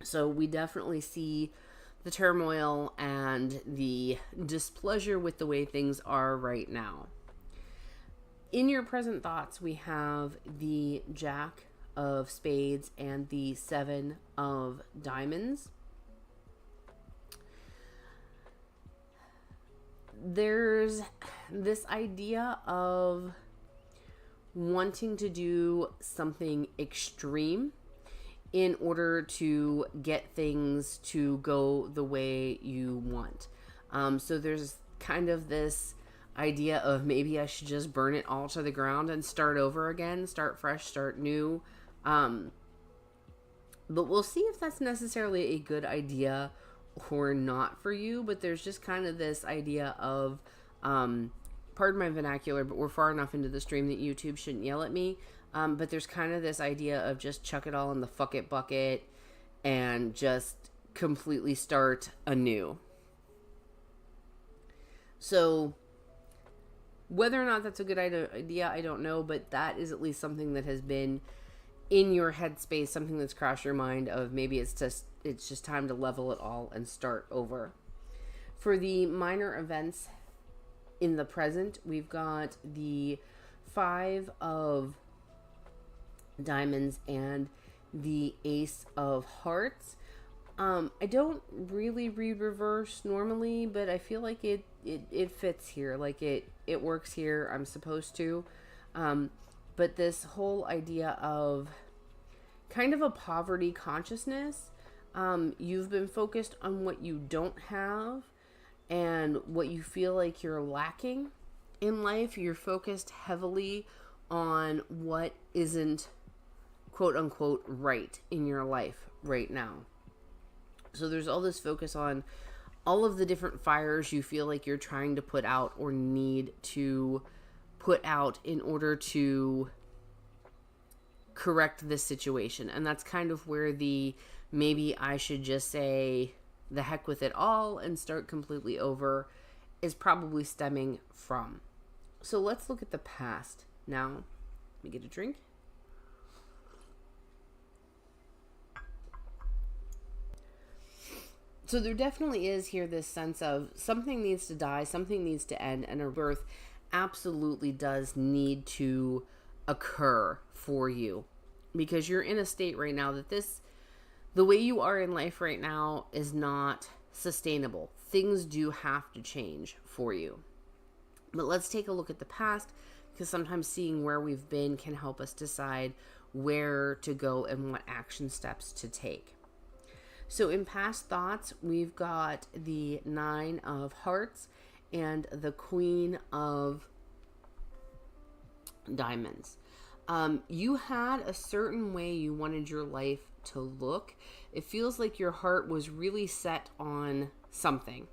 So we definitely see the turmoil and the displeasure with the way things are right now. In your present thoughts, we have the Jack of Spades and the 7 of Diamonds. There's this idea of wanting to do something extreme in order to get things to go the way you want. So there's kind of this idea of maybe I should just burn it all to the ground and start over again, start fresh, start new. But we'll see if that's necessarily a good idea or not for you. But there's just kind of this idea of, pardon my vernacular, but we're far enough into the stream that YouTube shouldn't yell at me. But there's kind of this idea of just chuck it all in the fuck it bucket and just completely start anew. So whether or not that's a good idea, I don't know, but that is at least something that has been in your headspace, something that's crossed your mind of maybe it's just time to level it all and start over. For the minor events in the present, we've got the 5 of Diamonds and the Ace of Hearts. I don't really read reverse normally, but I feel like it fits here. Like it works here. I'm supposed to. But this whole idea of kind of a poverty consciousness. You've been focused on what you don't have and what you feel like you're lacking in life. You're focused heavily on what isn't quote unquote right in your life right now. So there's all this focus on all of the different fires you feel like you're trying to put out or need to put out in order to correct this situation. And that's kind of where the maybe I should just say the heck with it all and start completely over is probably stemming from. So let's look at the past now. Let me get a drink. So there definitely is here this sense of something needs to die, something needs to end, and a rebirth absolutely does need to occur for you. Because you're in a state right now that the way you are in life right now is not sustainable. Things do have to change for you. But let's take a look at the past, because sometimes seeing where we've been can help us decide where to go and what action steps to take. So in past thoughts, we've got the 9 of Hearts and the Queen of Diamonds. You had a certain way you wanted your life to look. It feels like your heart was really set on something.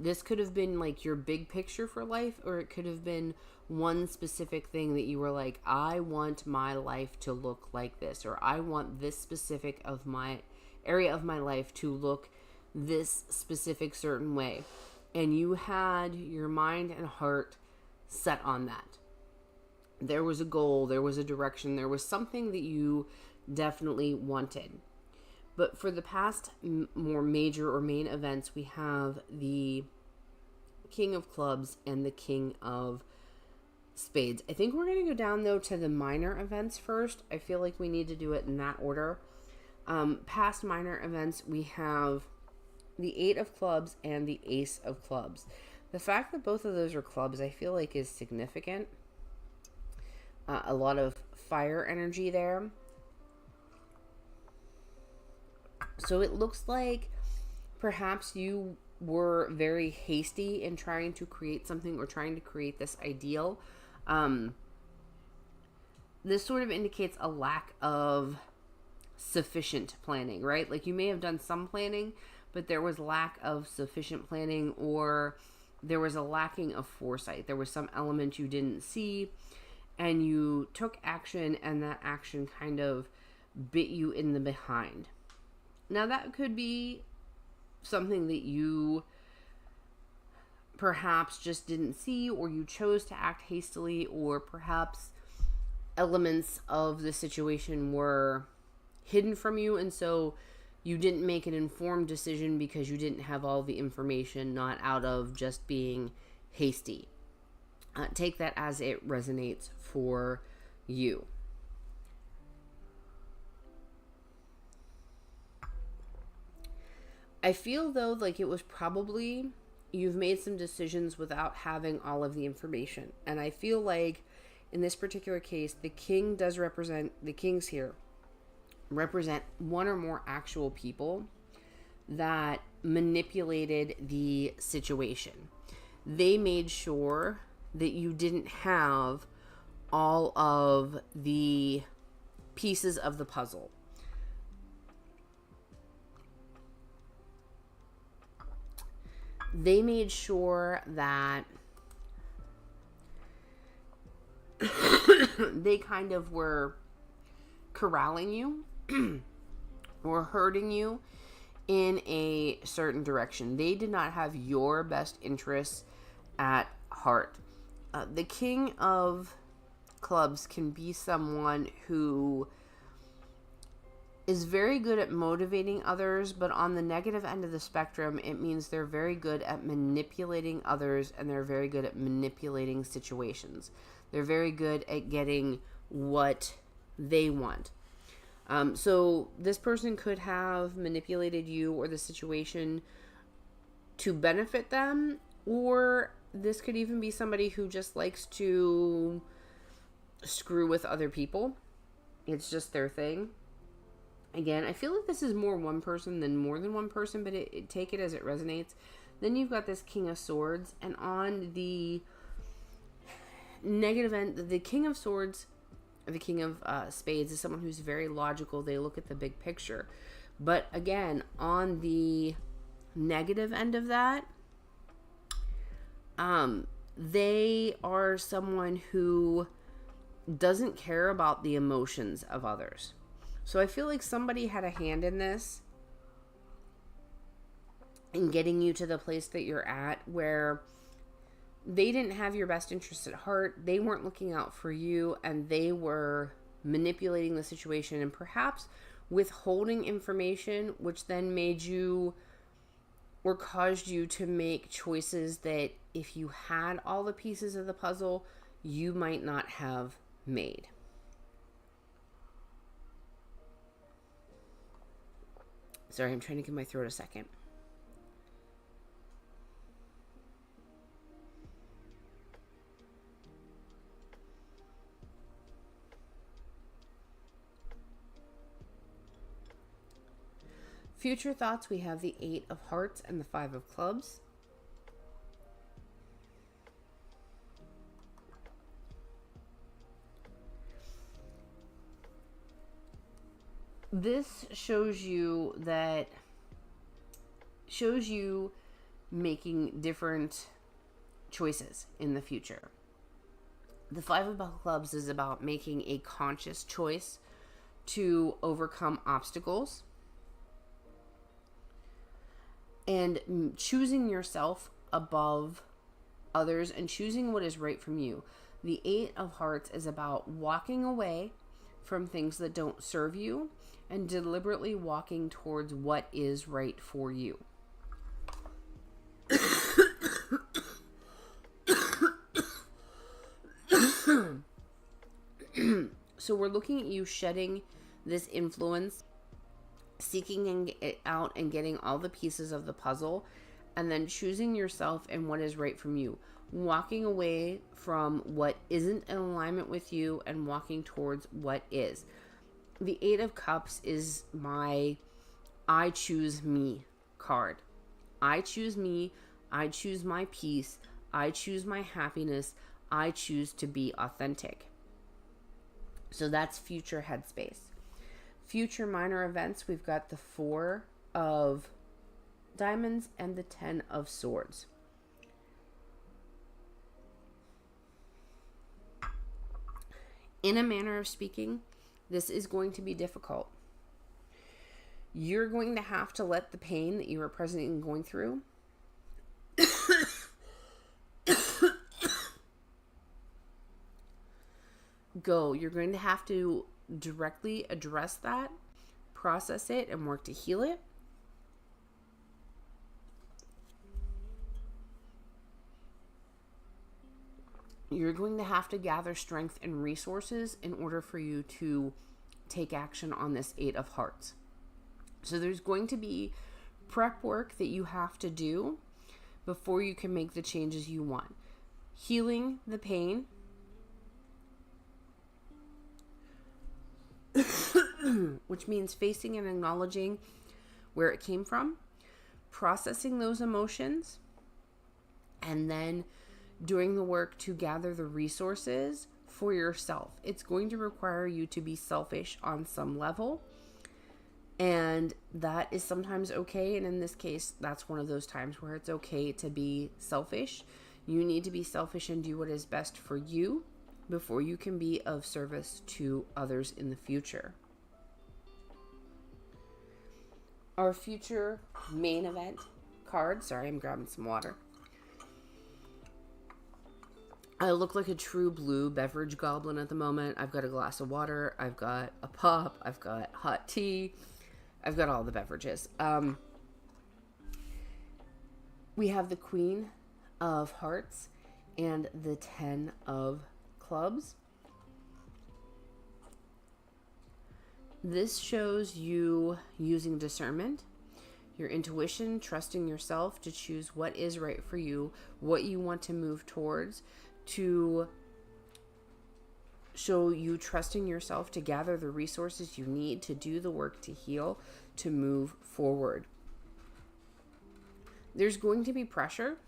This could have been like your big picture for life, or it could have been one specific thing that you were like, I want my life to look like this, or I want this specific of my area of my life to look this specific certain way. And you had your mind and heart set on that. There was a goal, there was a direction, there was something that you definitely wanted. But for the past more major or main events, we have the King of Clubs and the King of spades. I think we're going to go down, though, to the minor events first. I feel like we need to do it in that order. Past minor events, we have the 8 of clubs and the ace of clubs. The fact that both of those are clubs, I feel like, is significant. A lot of fire energy there. So it looks like perhaps you were very hasty in trying to create something or trying to create this ideal. This sort of indicates a lack of sufficient planning, right? Like you may have done some planning, but there was lack of sufficient planning, or there was a lacking of foresight. There was some element you didn't see, and you took action, and that action kind of bit you in the behind. Now that could be something that you perhaps just didn't see, or you chose to act hastily, or perhaps elements of the situation were hidden from you, and so you didn't make an informed decision because you didn't have all the information, not out of just being hasty. Take that as it resonates for you. I feel, though, like it was probably you've made some decisions without having all of the information. And I feel like in this particular case, the king does represent, the kings here represent one or more actual people that manipulated the situation. They made sure that you didn't have all of the pieces of the puzzle. They made sure that they kind of were corralling you or hurting you in a certain direction. They did not have your best interests at heart. The king of clubs can be someone who is very good at motivating others, but on the negative end of the spectrum, it means they're very good at manipulating others, and they're very good at manipulating situations. They're very good at getting what they want. So this person could have manipulated you or the situation to benefit them, or this could even be somebody who just likes to screw with other people. It's just their thing. Again, I feel like this is more one person than more than one person, but take it as it resonates. Then you've got this King of Swords, and on the negative end, the King of Swords, or the King of Spades, is someone who's very logical. They look at the big picture. But again, on the negative end of that, they are someone who doesn't care about the emotions of others. So I feel like somebody had a hand in this, in getting you to the place that you're at, where they didn't have your best interests at heart. They weren't looking out for you, and they were manipulating the situation and perhaps withholding information, which then made you or caused you to make choices that if you had all the pieces of the puzzle, you might not have made. Sorry, I'm trying to give my throat a second. Future thoughts, we have the 8 of Hearts and the 5 of Clubs. This shows you making different choices in the future. The 5 of Clubs is about making a conscious choice to overcome obstacles and choosing yourself above others and choosing what is right from you. The 8 of Hearts is about walking away from things that don't serve you and deliberately walking towards what is right for you. So we're looking at you shedding this influence, seeking it out and getting all the pieces of the puzzle, and then choosing yourself and what is right from you. Walking away from what isn't in alignment with you and walking towards what is. The Eight of Cups is my I choose me card. I choose me. I choose my peace. I choose my happiness. I choose to be authentic. So that's future headspace. Future minor events, we've got the Four of Diamonds and the Ten of Swords. In a manner of speaking, this is going to be difficult. You're going to have to let the pain that you are presently going through go. You're going to have to directly address that, process it, and work to heal it. You're going to have to gather strength and resources in order for you to take action on this Eight of Hearts. So there's going to be prep work that you have to do before you can make the changes you want. Healing the pain, which means facing and acknowledging where it came from, processing those emotions, and then doing the work to gather the resources for yourself. It's going to require you to be selfish on some level, and that is sometimes okay. And in this case, that's one of those times where it's okay to be selfish. You need to be selfish and do what is best for you before you can be of service to others in the future. Our future main event card. Sorry, I'm grabbing some water. I look like a true blue beverage goblin at the moment. I've got a glass of water. I've got a pop. I've got hot tea. I've got all the beverages. We have the Queen of Hearts and the Ten of Clubs. This shows you using discernment, your intuition, trusting yourself to choose what is right for you, what you want to move towards, to show you trusting yourself to gather the resources you need to do the work to heal, to move forward. There's going to be pressure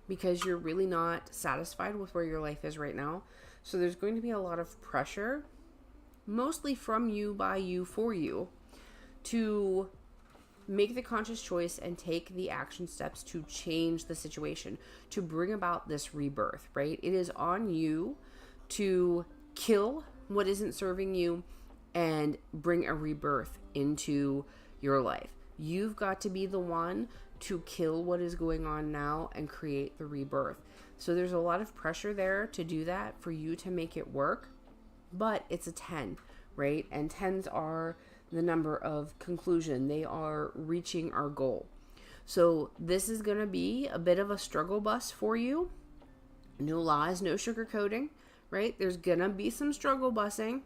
because you're really not satisfied with where your life is right now. So there's going to be a lot of pressure, mostly from you, by you, for you, to make the conscious choice and take the action steps to change the situation, to bring about this rebirth, right? It is on you to kill what isn't serving you and bring a rebirth into your life. You've got to be the one to kill what is going on now and create the rebirth. So there's a lot of pressure there to do that, for you to make it work, but it's a 10, right? And 10s are the number of conclusion. They are reaching our goal. So this is going to be a bit of a struggle bus for you. No lies, no sugarcoating, right? There's going to be some struggle busing,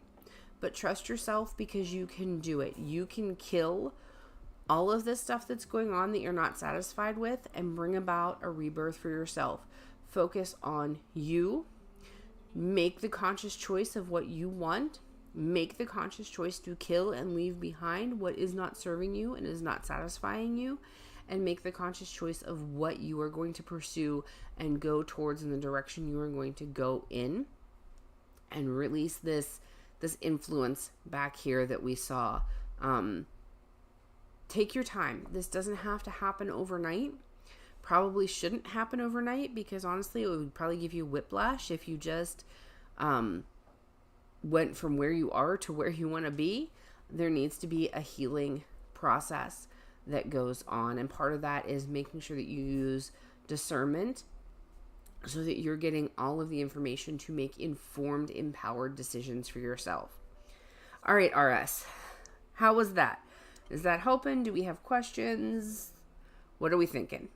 but trust yourself because you can do it. You can kill all of this stuff that's going on that you're not satisfied with and bring about a rebirth for yourself. Focus on you. Make the conscious choice of what you want. Make the conscious choice to kill and leave behind what is not serving you and is not satisfying you, and make the conscious choice of what you are going to pursue and go towards in the direction you are going to go in, and release this influence back here that we saw. Take your time. This doesn't have to happen overnight. Probably shouldn't happen overnight, because honestly it would probably give you whiplash if you just went from where you are to where you want to be. There needs to be a healing process that goes on, and part of that is making sure that you use discernment so that you're getting all of the information to make informed, empowered decisions for yourself. All right, RS, how was that? Is that helping? Do we have questions? What are we thinking?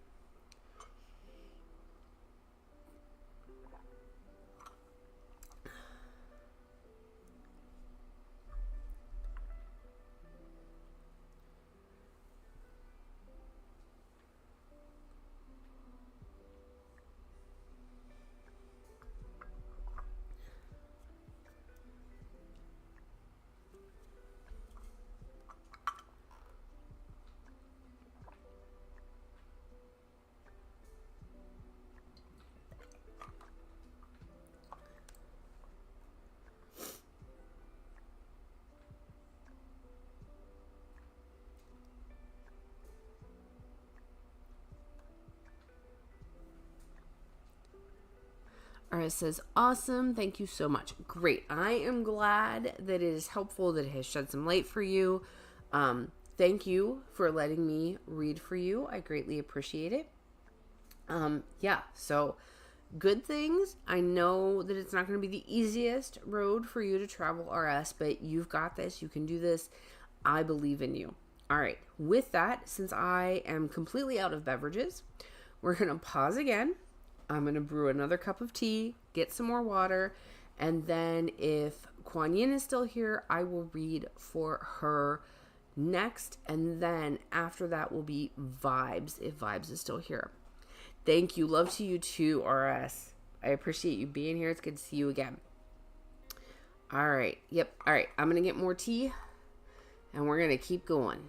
RS says, awesome. Thank you so much. Great. I am glad that it is helpful, that it has shed some light for you. Thank you for letting me read for you. I greatly appreciate it. Yeah, so good things. I know that it's not going to be the easiest road for you to travel, RS, but you've got this. You can do this. I believe in you. All right. With that, since I am completely out of beverages, we're going to pause again. I'm going to brew another cup of tea, get some more water, and then if Kuan Yin is still here, I will read for her next, and then after that will be Vibes, if Vibes is still here. Thank you. Love to you too, RS. I appreciate you being here. It's good to see you again. All right. Yep. All right. I'm going to get more tea, and we're going to keep going.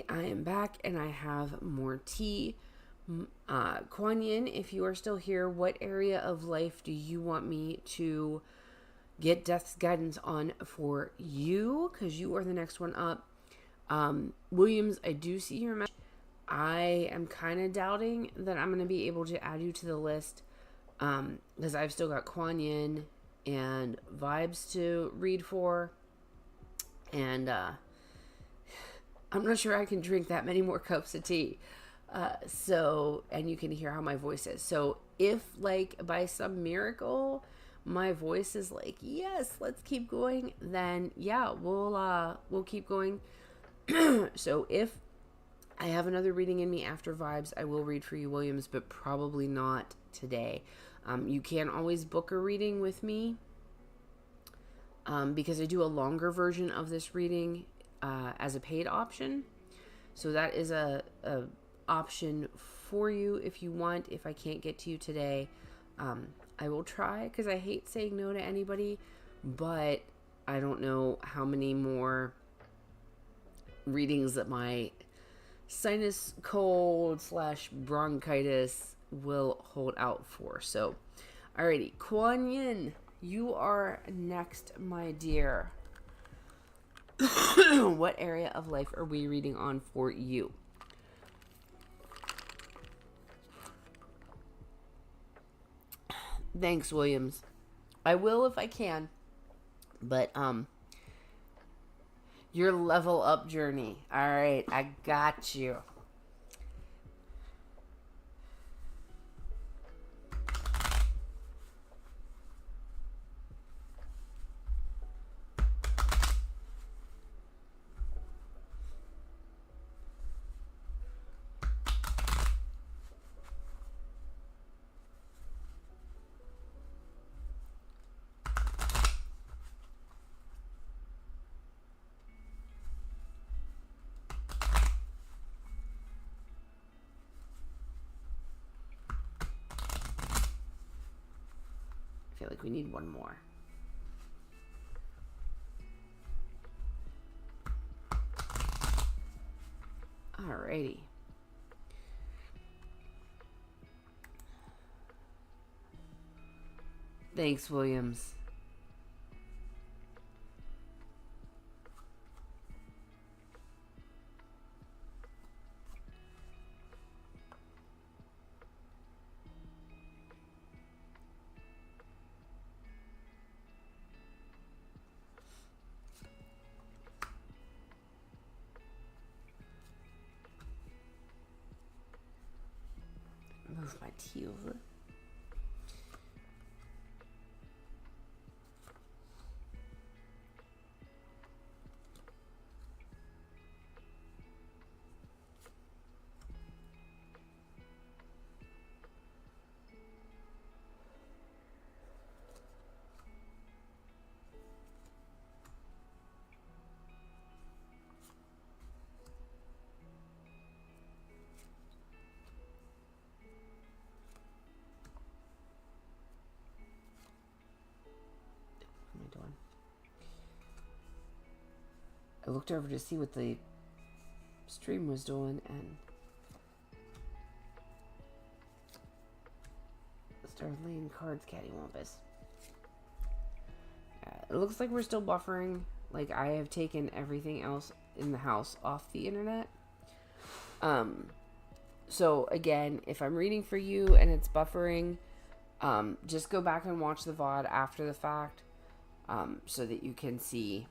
I am back and I have more tea. Kuan Yin, if you are still here, what area of life do you want me to get death's guidance on for you? Because you are the next one up. Williams, I do see your message. I am kind of doubting that I'm going to be able to add you to the list because I've still got Kuan Yin and vibes to read for. And I'm not sure I can drink that many more cups of tea. And you can hear how my voice is. So if, like, by some miracle, my voice is like, yes, let's keep going, then yeah, we'll keep going. So if I have another reading in me after vibes, I will read for you, Williams, but probably not today. You can always book a reading with me because I do a longer version of this reading as a paid option. So that is a option for you if you want. If I can't get to you today, I will try because I hate saying no to anybody, but I don't know how many more readings that my sinus cold / bronchitis will hold out for. So, alrighty, Kuan Yin, you are next, my dear. What area of life are we reading on for you? Thanks, Williams. I will if I can. But your level up journey. All right, I got you. I feel like we need one more. Alrighty. Thanks, Williams. Move my tea over. I looked over to see what the stream was doing and started laying cards cattywampus. It looks like we're still buffering. Like, I have taken everything else in the house off the internet. So again, if I'm reading for you and it's buffering, just go back and watch the VOD after the fact, so that you can see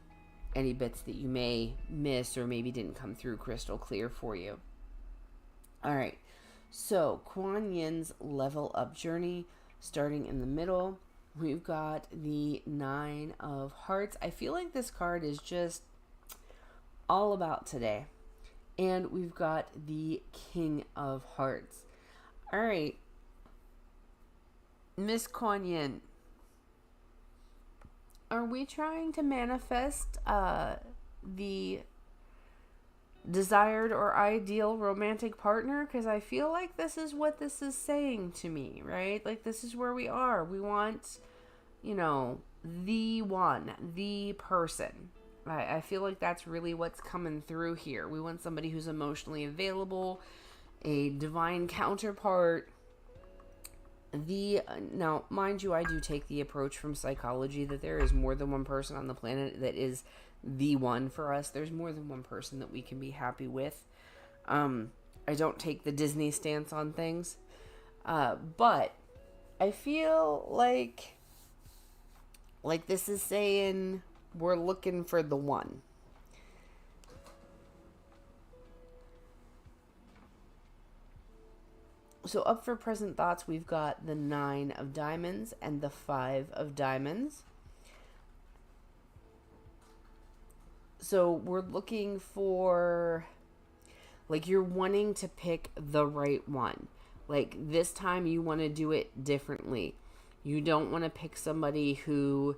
any bits that you may miss or maybe didn't come through crystal clear for you. All right, so Kuan Yin's level up journey, starting in the middle, we've got the 9 of Hearts. I feel like this card is just all about today. And we've got the King of Hearts. All right, Miss Kuan Yin, are we trying to manifest the desired or ideal romantic partner? Because I feel like this is what this is saying to me, right? Like, this is where we are. We want, the one, the person. I feel like that's really what's coming through here. We want somebody who's emotionally available, a divine counterpart. Now, mind you, I do take the approach from psychology that there is more than one person on the planet that is the one for us. There's more than one person that we can be happy with. I don't take the Disney stance on things. But I feel like this is saying we're looking for the one. So up for present thoughts, we've got the 9 of diamonds and the 5 of diamonds. So we're looking for, like, you're wanting to pick the right one. Like, this time you want to do it differently. You don't want to pick somebody who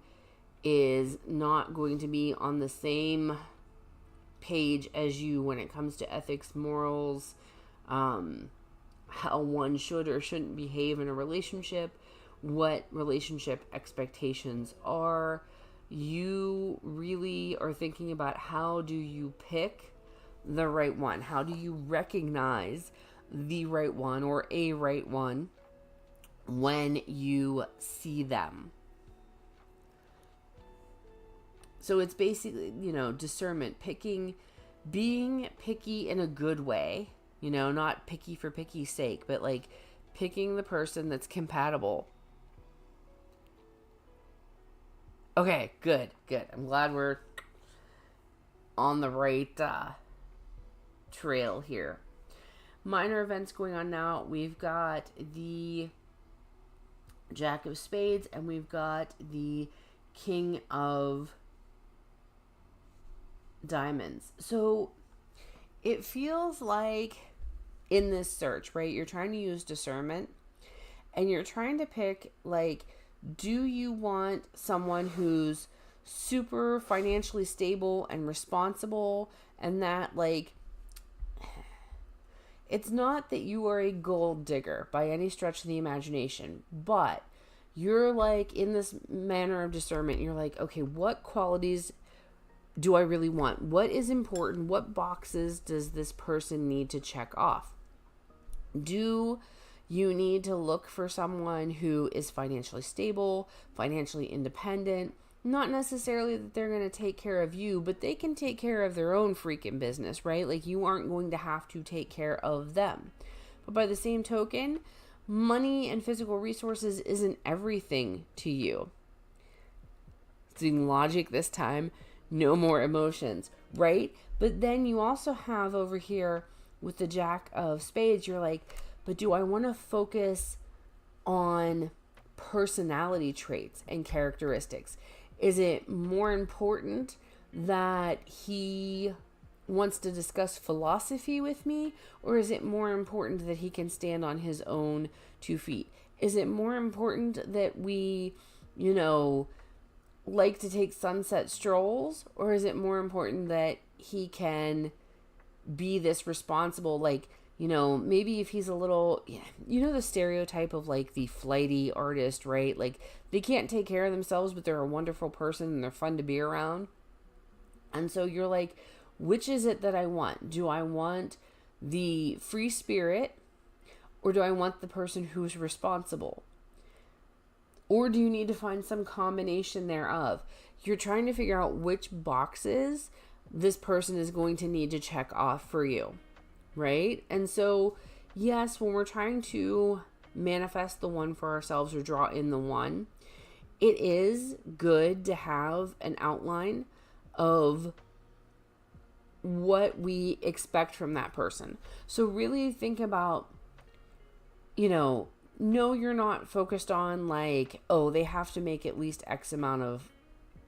is not going to be on the same page as you when it comes to ethics, morals, how one should or shouldn't behave in a relationship, what relationship expectations are. You really are thinking about how do you pick the right one? How do you recognize the right one or a right one when you see them? So it's basically, discernment, being picky in a good way, not picky for picky's sake, but like picking the person that's compatible. Okay, good. I'm glad we're on the right trail here. Minor events going on now. We've got the Jack of Spades and we've got the King of Diamonds. So it feels like in this search, right, you're trying to use discernment and you're trying to pick, like, do you want someone who's super financially stable and responsible, and that, like, it's not that you are a gold digger by any stretch of the imagination, but you're like in this manner of discernment, you're like, okay, what qualities do I really want? What is important? What boxes does this person need to check off? Do you need to look for someone who is financially stable, financially independent? Not necessarily that they're going to take care of you, but they can take care of their own freaking business, right? Like, you aren't going to have to take care of them. But by the same token, money and physical resources isn't everything to you. It's in logic this time. No more emotions, right? But then you also have over here with the Jack of Spades, you're like, but do I want to focus on personality traits and characteristics? Is it more important that he wants to discuss philosophy with me, or is it more important that he can stand on his own 2 feet? Is it more important that we, like to take sunset strolls, or is it more important that he can be this responsible, like, maybe if he's a little, the stereotype of like the flighty artist, right? Like, they can't take care of themselves, but they're a wonderful person and they're fun to be around. And so you're like, which is it that I want? Do I want the free spirit, or do I want the person who's responsible? Or do you need to find some combination thereof? You're trying to figure out which boxes this person is going to need to check off for you, right? And so, yes, when we're trying to manifest the one for ourselves or draw in the one, it is good to have an outline of what we expect from that person. So really think about, no, you're not focused on like, oh, they have to make at least X amount of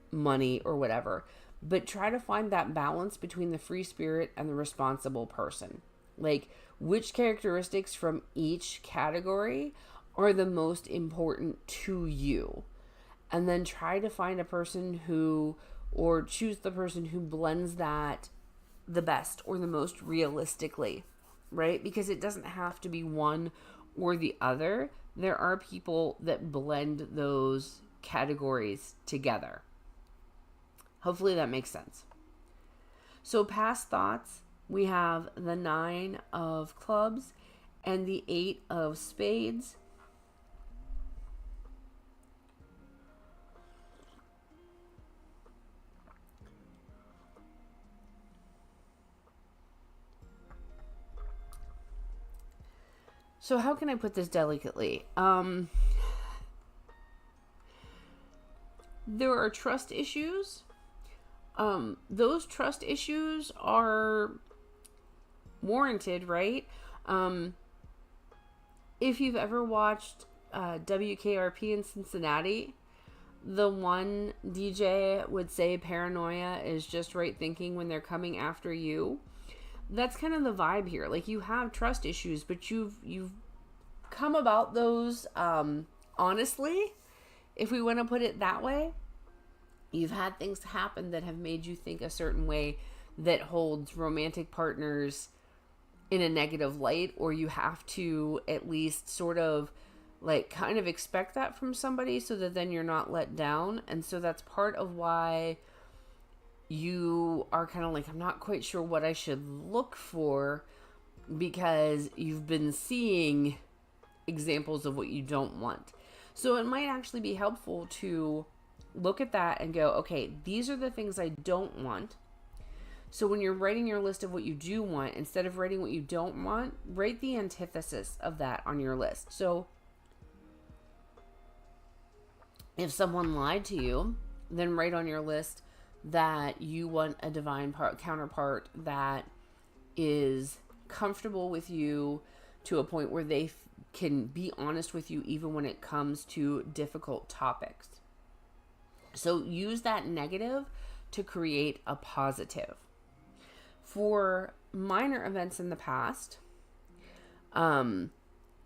money or whatever, but try to find that balance between the free spirit and the responsible person. Like, which characteristics from each category are the most important to you? And then try to find a person or choose the person who blends that the best or the most realistically, right? Because it doesn't have to be one or the other. There are people that blend those categories together. Hopefully that makes sense. So past thoughts, we have the 9 of clubs and the 8 of spades. So how can I put this delicately? There are trust issues. Those trust issues are warranted, right? If you've ever watched WKRP in Cincinnati, the one DJ would say paranoia is just right thinking when they're coming after you. That's kind of the vibe here. Like, you have trust issues, but you've come about those honestly, if we want to put it that way. You've had things happen that have made you think a certain way that holds romantic partners in a negative light, or you have to at least sort of like kind of expect that from somebody so that then you're not let down. And so that's part of why you are kind of like, I'm not quite sure what I should look for, because you've been seeing examples of what you don't want. So it might actually be helpful to look at that and go, okay, these are the things I don't want. So when you're writing your list of what you do want, instead of writing what you don't want, write the antithesis of that on your list. So if someone lied to you, then write on your list that you want a divine counterpart that is comfortable with you to a point where they can be honest with you even when it comes to difficult topics. So use that negative to create a positive. For minor events in the past,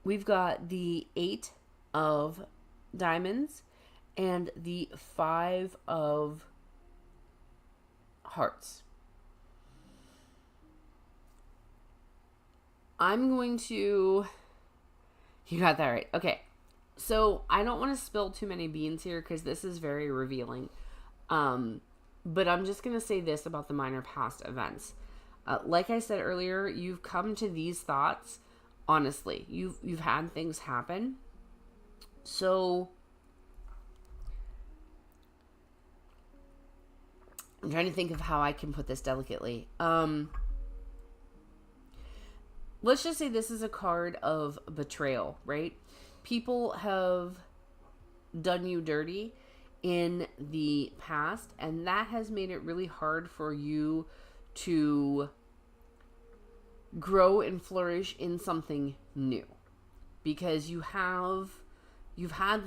we've got the 8 of diamonds and the 5 of hearts. I'm going to... You got that right. Okay. So I don't want to spill too many beans here because this is very revealing. But I'm just going to say this about the minor past events. Like I said earlier, you've come to these thoughts honestly. You've had things happen. So I'm trying to think of how I can put this delicately. Let's just say this is a card of betrayal, right? People have done you dirty in the past, and that has made it really hard for you to grow and flourish in something new, because you've had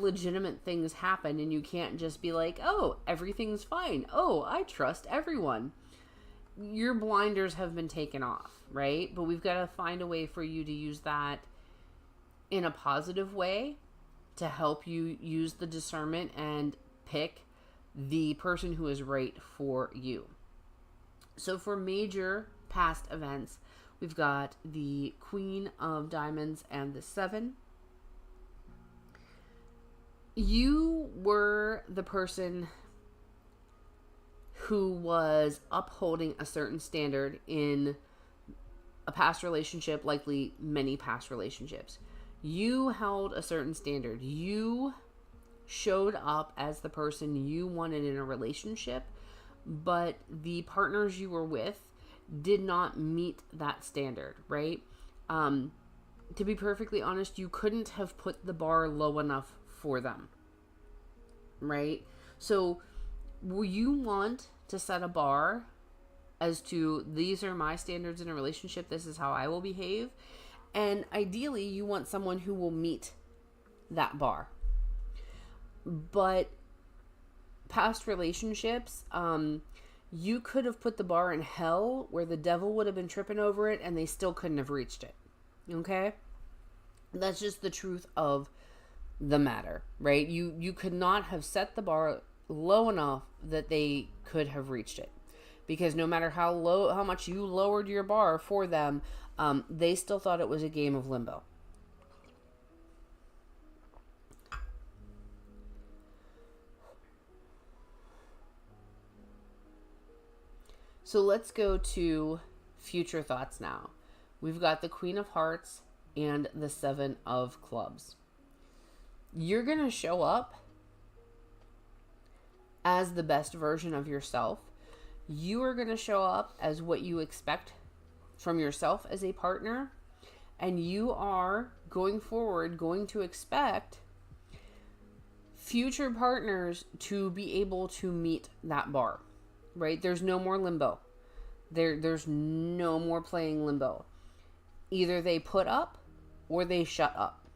legitimate things happen, and you can't just be like, oh, everything's fine. Oh, I trust everyone. Your blinders have been taken off, right? But we've got to find a way for you to use that in a positive way to help you use the discernment and pick the person who is right for you. So for major past events, we've got the Queen of Diamonds and the 7. You were the person who was upholding a certain standard in a past relationship, likely many past relationships. You held a certain standard. You showed up as the person you wanted in a relationship, but the partners you were with did not meet that standard, right? To be perfectly honest, you couldn't have put the bar low enough for them, right? So you want to set a bar as to, these are my standards in a relationship, this is how I will behave. And ideally, you want someone who will meet that bar. But past relationships, you could have put the bar in hell where the devil would have been tripping over it and they still couldn't have reached it. Okay? That's just the truth of the matter, right? You could not have set the bar low enough that they could have reached it. Because no matter how much you lowered your bar for them, they still thought it was a game of limbo. So let's go to future thoughts now. We've got the Queen of Hearts and the Seven of Clubs. You're going to show up as the best version of yourself. You are going to show up as what you expect from yourself as a partner. And you are going forward going to expect future partners to be able to meet that bar, right? There's no more limbo. There's no more playing limbo. Either they put up or they shut up.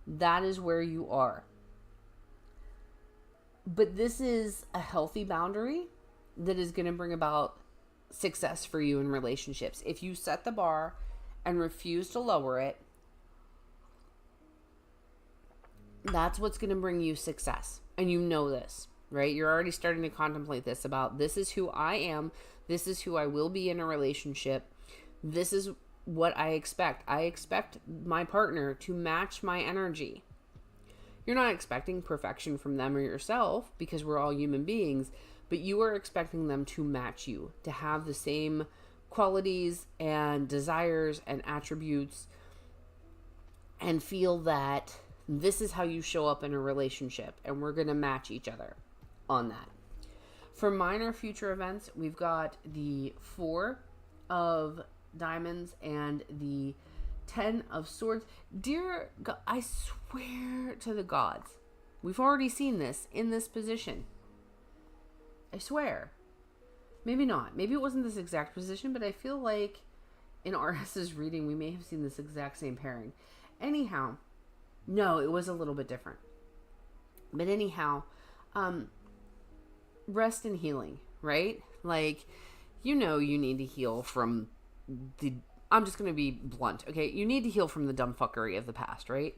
That is where you are. But this is a healthy boundary that is going to bring about success for you in relationships. If you set the bar and refuse to lower it, that's what's going to bring you success. And you know this, right? You're already starting to contemplate this about, this is who I am. This is who I will be in a relationship. This is what I expect. I expect my partner to match my energy. You're not expecting perfection from them or yourself, because we're all human beings, but you are expecting them to match you, to have the same qualities and desires and attributes, and feel that this is how you show up in a relationship, and we're going to match each other on that. For minor future events, we've got the Four of Diamonds and the 10 of Swords. Dear God, I swear to the gods, we've already seen this in this position. I swear. Maybe not. Maybe it wasn't this exact position, but I feel like in RS's reading, we may have seen this exact same pairing. Anyhow, no, it was a little bit different. But anyhow, rest and healing, right? Like, you know, you need to heal from I'm just going to be blunt, okay? You need to heal from the dumb fuckery of the past, right?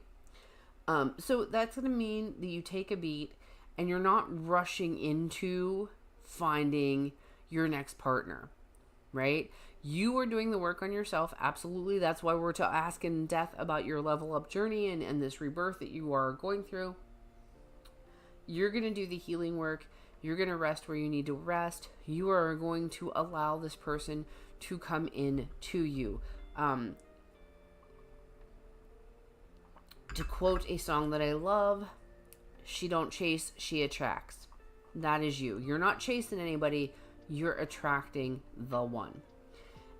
So that's going to mean that you take a beat and you're not rushing into finding your next partner, right? You are doing the work on yourself. Absolutely. That's why we're to ask in death about your level up journey and this rebirth that you are going through. You're going to do the healing work. You're going to rest where you need to rest. You are going to allow this person to come in to you. To quote a song that I love, she don't chase, she attracts. That is you. You're not chasing anybody. You're attracting the one.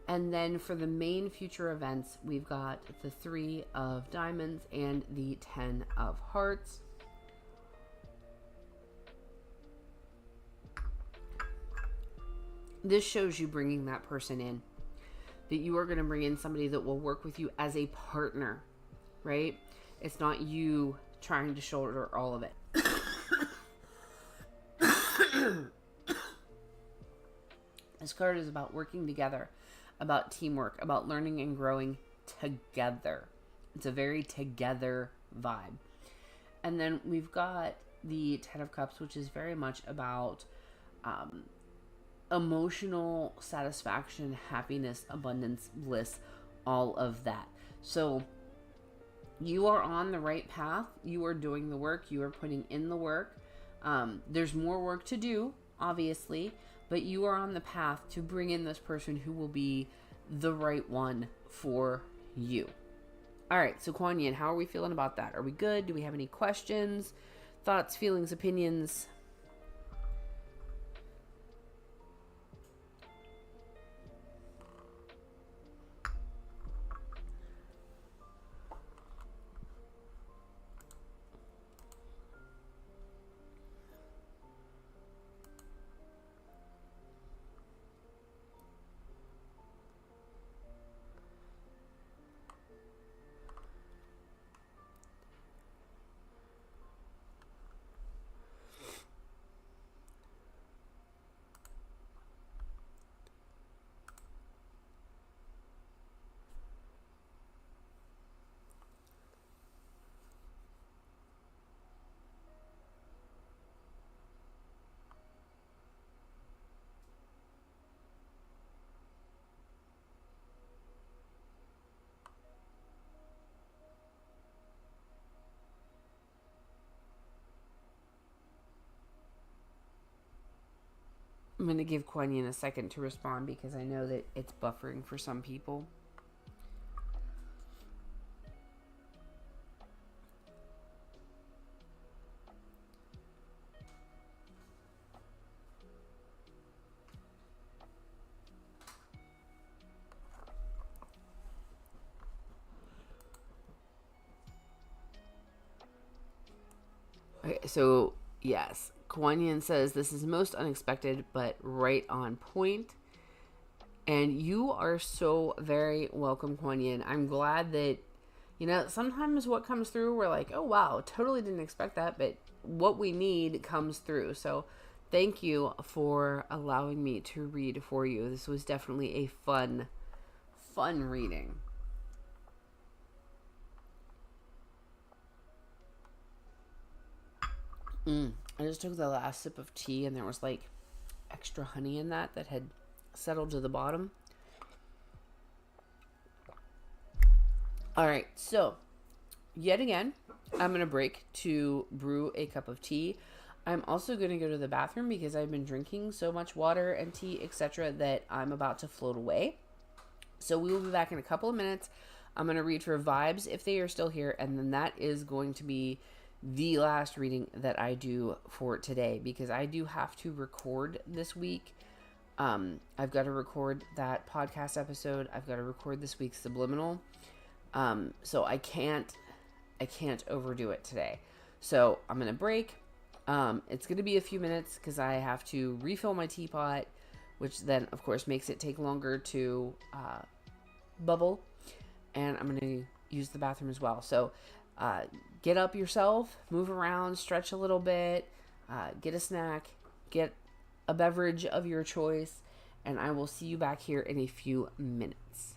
And then for the main future events, we've got the 3 of Diamonds and the 10 of Hearts. This shows you bringing that person in. That you are going to bring in somebody that will work with you as a partner, right? It's not you trying to shoulder all of it. This card is about working together, about teamwork, about learning and growing together. It's a very together vibe. And then we've got the 10 of Cups, which is very much about emotional satisfaction, happiness, abundance, bliss, all of that. So you are on the right path. You are doing the work. You are putting in the work. There's more work to do, obviously, but you are on the path to bring in this person who will be the right one for you. All right, so Kuan Yin, how are we feeling about that? Are we good? Do we have any questions, thoughts, feelings, opinions? I'm going to give Kuan Yin a second to respond because I know that it's buffering for some people. Okay, so yes, Kuan Yin says this is most unexpected but right on point. And you are so very welcome, Kuan Yin. I'm glad that, sometimes what comes through, we're like, oh wow, totally didn't expect that, but what we need comes through. So thank you for allowing me to read for you. This was definitely a fun reading. I just took the last sip of tea and there was like extra honey in that had settled to the bottom. All right, so yet again, I'm going to break to brew a cup of tea. I'm also going to go to the bathroom because I've been drinking so much water and tea, etc., that I'm about to float away. So we will be back in a couple of minutes. I'm going to read for vibes if they are still here, and then that is going to be the last reading that I do for today because I do have to record this week. I've got to record that podcast episode. I've got to record this week's subliminal. So I can't overdo it today. So I'm going to break. It's going to be a few minutes because I have to refill my teapot, which then of course makes it take longer to, bubble. And I'm going to use the bathroom as well. So, get up yourself, move around, stretch a little bit, get a snack, get a beverage of your choice, and I will see you back here in a few minutes.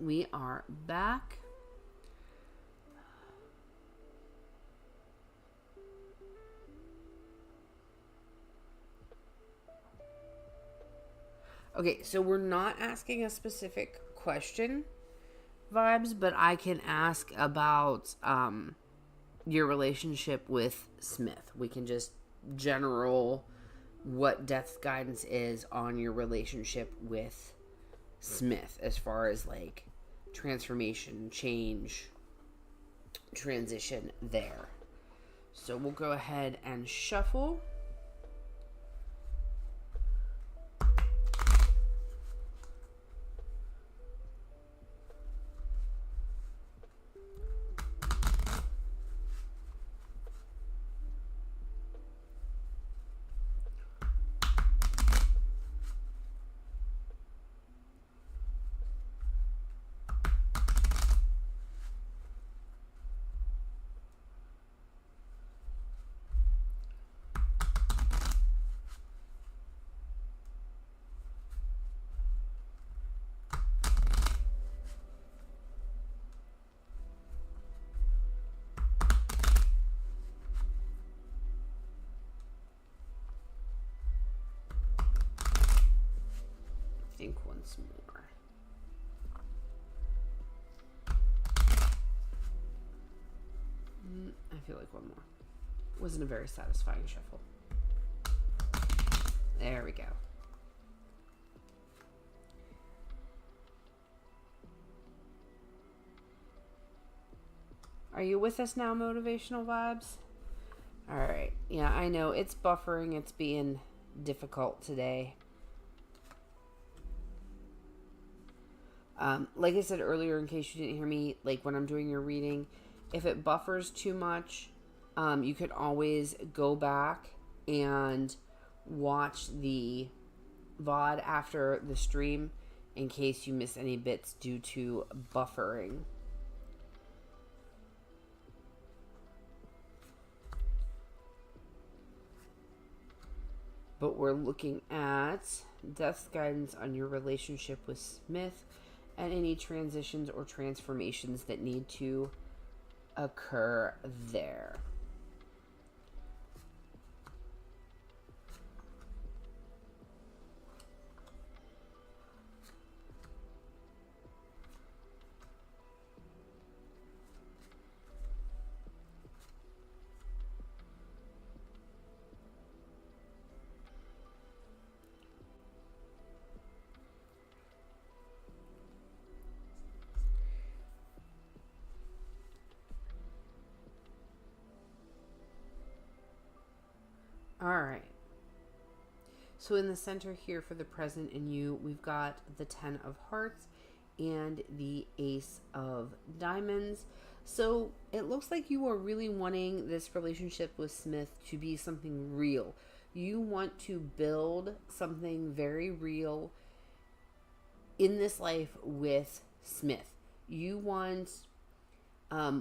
we are back. Okay, so we're not asking a specific question, vibes, but I can ask about your relationship with Smith. We can just general what death guidance is on your relationship with Smith as far as like transformation, change, transition there. So we'll go ahead and shuffle. Think once more. I feel like one more. Wasn't a very satisfying shuffle. There we go. Are you with us now, motivational vibes? All right. Yeah, I know it's buffering. It's being difficult today. Like I said earlier, in case you didn't hear me, like when I'm doing your reading, if it buffers too much, you could always go back and watch the VOD after the stream in case you miss any bits due to buffering. But we're looking at death guidance on your relationship with Smith and any transitions or transformations that need to occur there. All right. So in the center here for the present in you, we've got the 10 of Hearts and the Ace of Diamonds. So it looks like you are really wanting this relationship with Smith to be something real. You want to build something very real in this life with Smith. You want,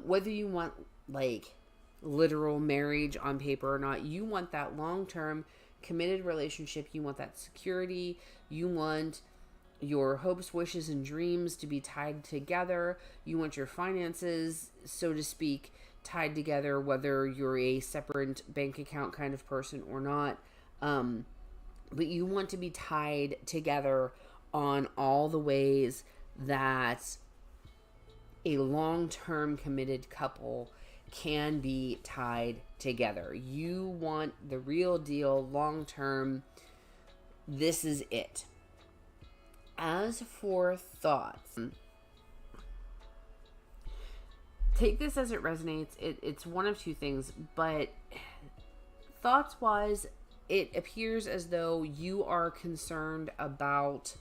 whether you want like literal marriage on paper or not, you want that long-term committed relationship. You want that security. You want your hopes, wishes, and dreams to be tied together. You want your finances, so to speak, tied together, whether you're a separate bank account kind of person or not. But you want to be tied together on all the ways that a long-term committed couple can be tied together. You want the real deal, long-term. This is it. As for thoughts, take this as it resonates. It's one of two things, but thoughts-wise, it appears as though you are concerned about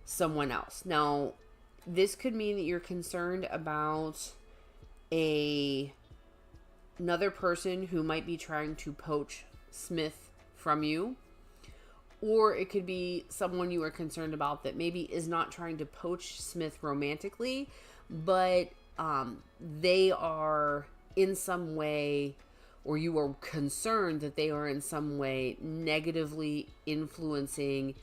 someone else. Now, this could mean that you're concerned about another person who might be trying to poach Smith from you, or it could be someone you are concerned about that maybe is not trying to poach Smith romantically, but they are in some way, or you are concerned that they are in some way negatively influencing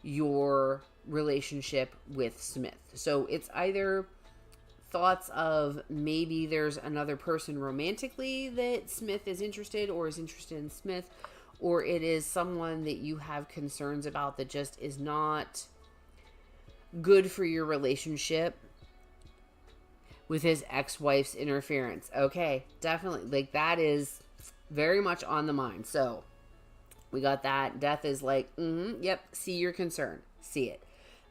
your relationship with Smith. So it's either thoughts of maybe there's another person romantically that Smith is interested or is interested in Smith, or it is someone that you have concerns about that just is not good for your relationship with his ex-wife's interference. Okay, definitely. Like, that is very much on the mind. So we got that. Death is like, yep, see your concern. See it.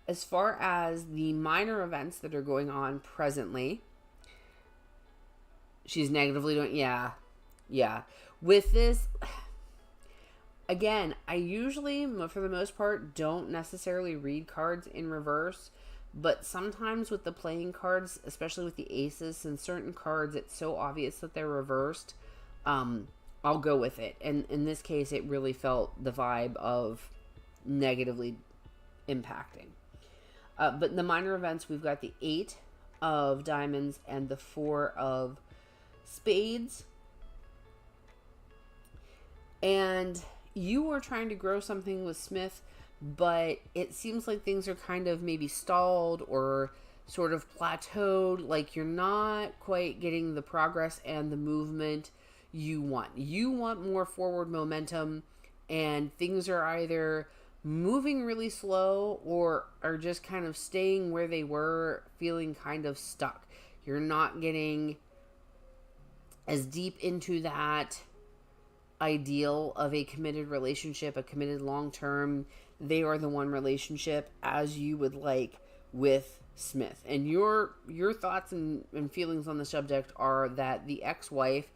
As far as the minor events that are going on presently, she's negatively doing, yeah. With this, again, I usually, for the most part, don't necessarily read cards in reverse, but sometimes with the playing cards, especially with the aces, since certain cards, it's so obvious that they're reversed, I'll go with it. And in this case, it really felt the vibe of negatively impacting. But the minor events, we've got the 8 of diamonds and the 4 of spades. And you were trying to grow something with Smith, but it seems like things are kind of maybe stalled or sort of plateaued. Like you're not quite getting the progress and the movement you want. You want more forward momentum, and things are either moving really slow or are just kind of staying where they were, feeling kind of stuck. You're not getting as deep into that ideal of a committed relationship, a committed long-term, they are the one relationship as you would like with Smith. And your thoughts and feelings on the subject are that the ex-wife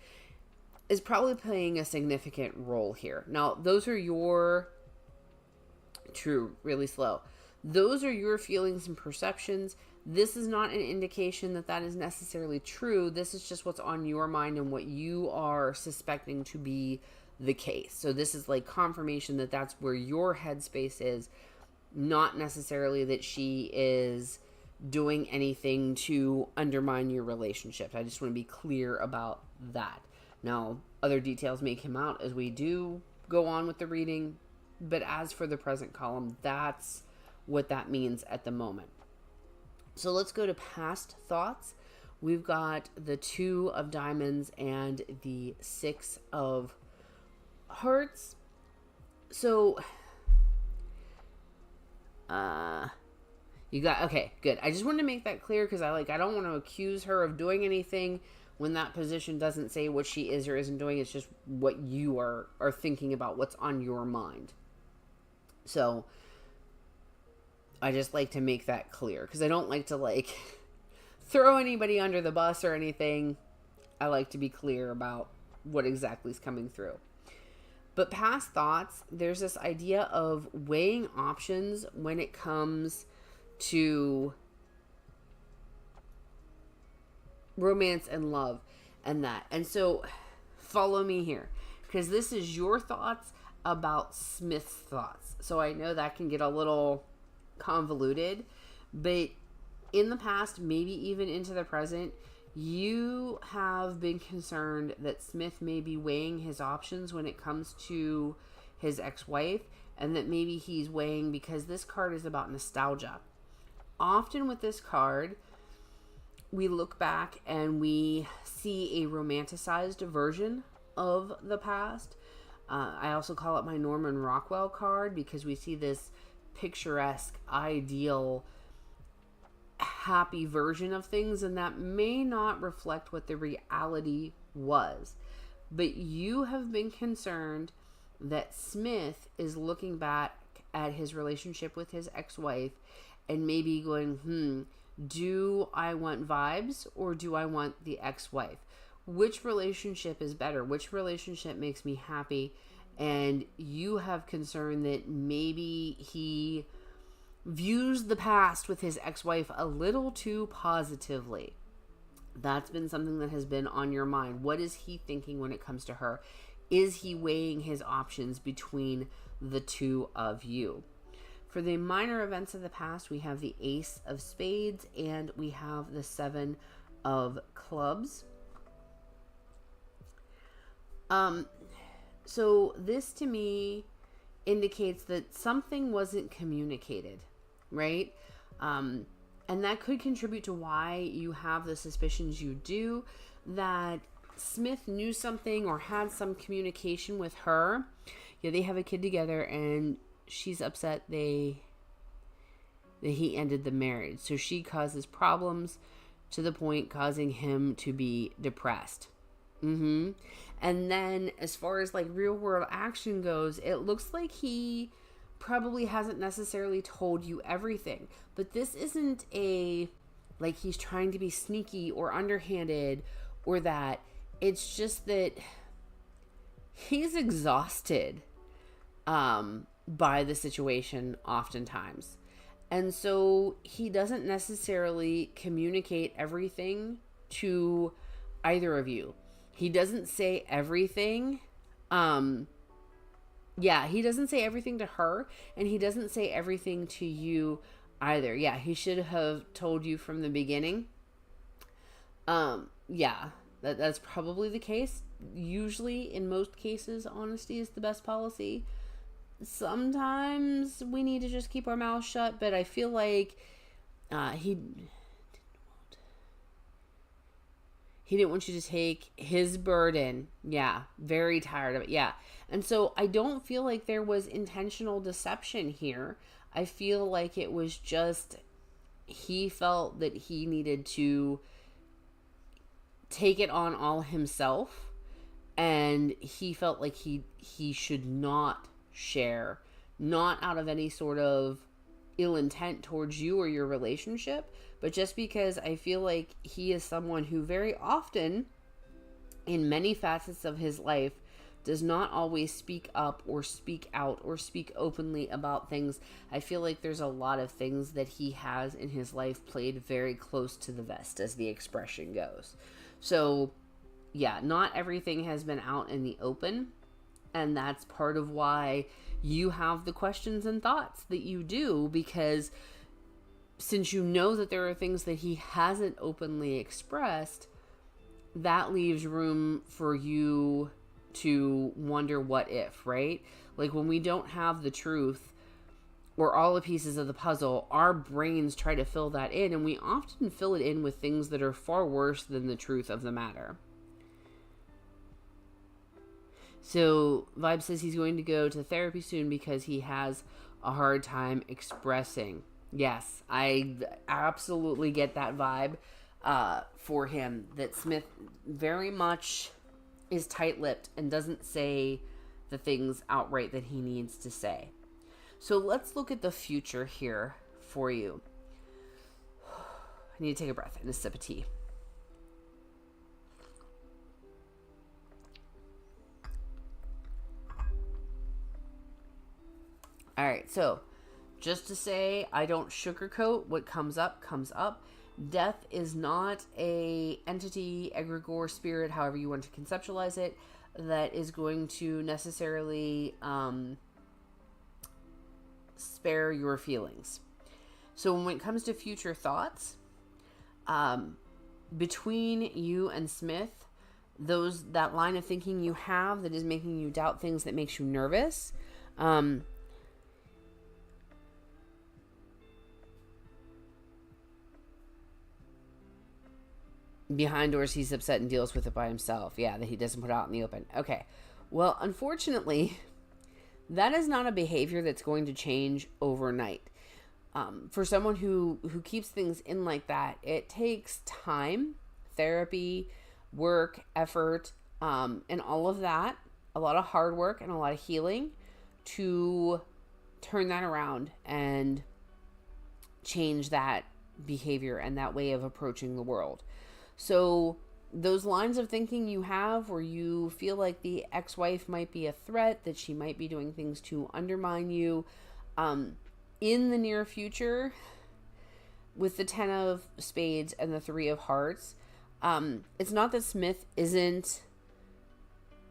is probably playing a significant role here. Now, those are your really slow. Those are your feelings and perceptions. This is not an indication that that is necessarily true. This is just what's on your mind and what you are suspecting to be the case. So this is like confirmation that that's where your headspace is, not necessarily that she is doing anything to undermine your relationship. I just want to be clear about that. Now, other details may come out as we do go on with the reading, but as for the present column, that's what that means at the moment. So let's go to past thoughts. We've got the 2 of diamonds and the 6 of hearts. So, you got, okay, good. I just wanted to make that clear because I don't want to accuse her of doing anything when that position doesn't say what she is or isn't doing. It's just what you are thinking about, what's on your mind. So I just like to make that clear because I don't like to throw anybody under the bus or anything. I like to be clear about what exactly is coming through. But past thoughts, there's this idea of weighing options when it comes to romance and love and that. And so follow me here because this is your thoughts about Smith's thoughts. So I know that can get a little convoluted, but in the past, maybe even into the present, you have been concerned that Smith may be weighing his options when it comes to his ex-wife, and that maybe he's weighing because this card is about nostalgia. Often with this card, we look back and we see a romanticized version of the past. I also call it my Norman Rockwell card because we see this picturesque, ideal, happy version of things, and that may not reflect what the reality was. But you have been concerned that Smith is looking back at his relationship with his ex-wife and maybe going, do I want vibes or do I want the ex-wife? Which relationship is better? Which relationship makes me happy? And you have concern that maybe he views the past with his ex-wife a little too positively. That's been something that has been on your mind. What is he thinking when it comes to her? Is he weighing his options between the two of you? For the minor events of the past, we have the Ace of Spades and we have the 7 of Clubs. So this to me indicates that something wasn't communicated right? And that could contribute to why you have the suspicions you do, that Smith knew something or had some communication with her. Yeah, they have a kid together, and she's upset that he ended the marriage. So she causes problems to the point causing him to be depressed. And then as far as like real world action goes, it looks like he probably hasn't necessarily told you everything. But this isn't like he's trying to be sneaky or underhanded or that. It's just that he's exhausted by the situation oftentimes. And so he doesn't necessarily communicate everything to either of you. He doesn't say everything. He doesn't say everything to her, and he doesn't say everything to you either. Yeah, he should have told you from the beginning. That's probably the case. Usually, in most cases, honesty is the best policy. Sometimes we need to just keep our mouths shut, but I feel like he didn't want you to take his burden. Yeah, very tired of it. Yeah. And so I don't feel like there was intentional deception here. I feel like it was just he felt that he needed to take it on all himself, and he felt like he should not share, not out of any sort of ill intent towards you or your relationship, but just because I feel like he is someone who very often in many facets of his life does not always speak up or speak out or speak openly about things. I feel like there's a lot of things that he has in his life played very close to the vest, as the expression goes. So yeah, not everything has been out in the open, and that's part of why you have the questions and thoughts that you do, because since you know that there are things that he hasn't openly expressed, that leaves room for you to wonder what if, right? Like when we don't have the truth or all the pieces of the puzzle, our brains try to fill that in, and we often fill it in with things that are far worse than the truth of the matter. So Vibe says he's going to go to therapy soon because he has a hard time expressing. Yes, I absolutely get that vibe for him, that Smith very much is tight-lipped and doesn't say the things outright that he needs to say. So let's look at the future here for you. I need to take a breath and a sip of tea. All right, so just to say, I don't sugarcoat. What comes up, comes up. Death is not a entity, egregore, spirit, however you want to conceptualize it, that is going to necessarily spare your feelings. So when it comes to future thoughts, between you and Smith, that line of thinking you have that is making you doubt things, that makes you nervous, behind doors, he's upset and deals with it by himself. Yeah, that he doesn't put out in the open. Okay. Well, unfortunately, that is not a behavior that's going to change overnight. For someone who keeps things in like that, it takes time, therapy, work, effort, and all of that, a lot of hard work and a lot of healing to turn that around and change that behavior and that way of approaching the world. So those lines of thinking you have where you feel like the ex-wife might be a threat, that she might be doing things to undermine you, in the near future, with the 10 of spades and the 3 of hearts, it's not that Smith isn't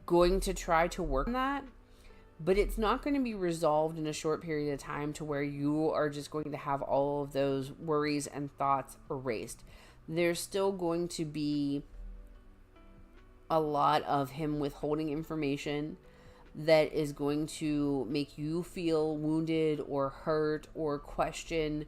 going to try to work on that, but it's not going to be resolved in a short period of time to where you are just going to have all of those worries and thoughts erased. There's still going to be a lot of him withholding information, that is going to make you feel wounded or hurt or question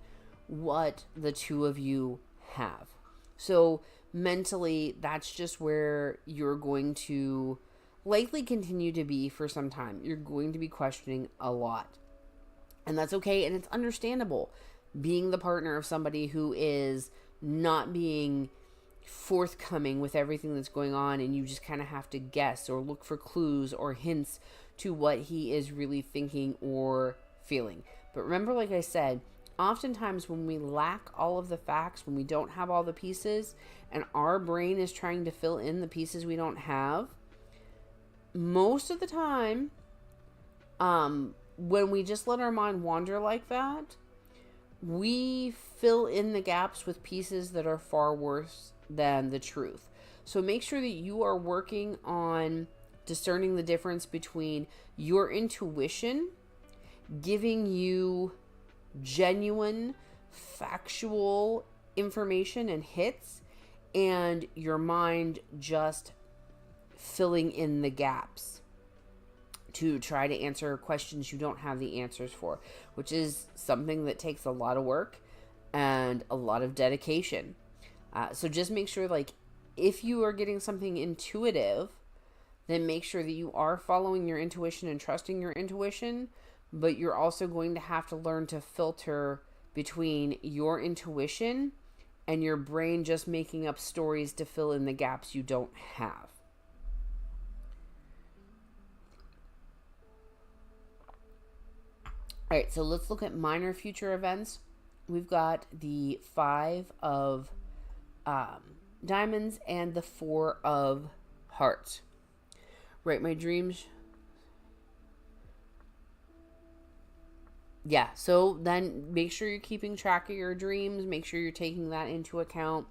what the two of you have. So mentally, that's just where you're going to likely continue to be for some time. You're going to be questioning a lot. And that's okay, and it's understandable. Being the partner of somebody who is not being forthcoming with everything that's going on, and you just kind of have to guess or look for clues or hints to what he is really thinking or feeling. But remember, like I said, oftentimes when we lack all of the facts, when we don't have all the pieces, and our brain is trying to fill in the pieces we don't have, most of the time, when we just let our mind wander like that, we fill in the gaps with pieces that are far worse than the truth. So make sure that you are working on discerning the difference between your intuition giving you genuine, factual information and hits, and your mind just filling in the gaps to try to answer questions you don't have the answers for, which is something that takes a lot of work and a lot of dedication. So just make sure, like, if you are getting something intuitive, then make sure that you are following your intuition and trusting your intuition, but you're also going to have to learn to filter between your intuition and your brain just making up stories to fill in the gaps you don't have. All right, so let's look at minor future events. We've got the 5 of diamonds and the 4 of hearts. Write my dreams. Yeah, so then make sure you're keeping track of your dreams. Make sure you're taking that into account.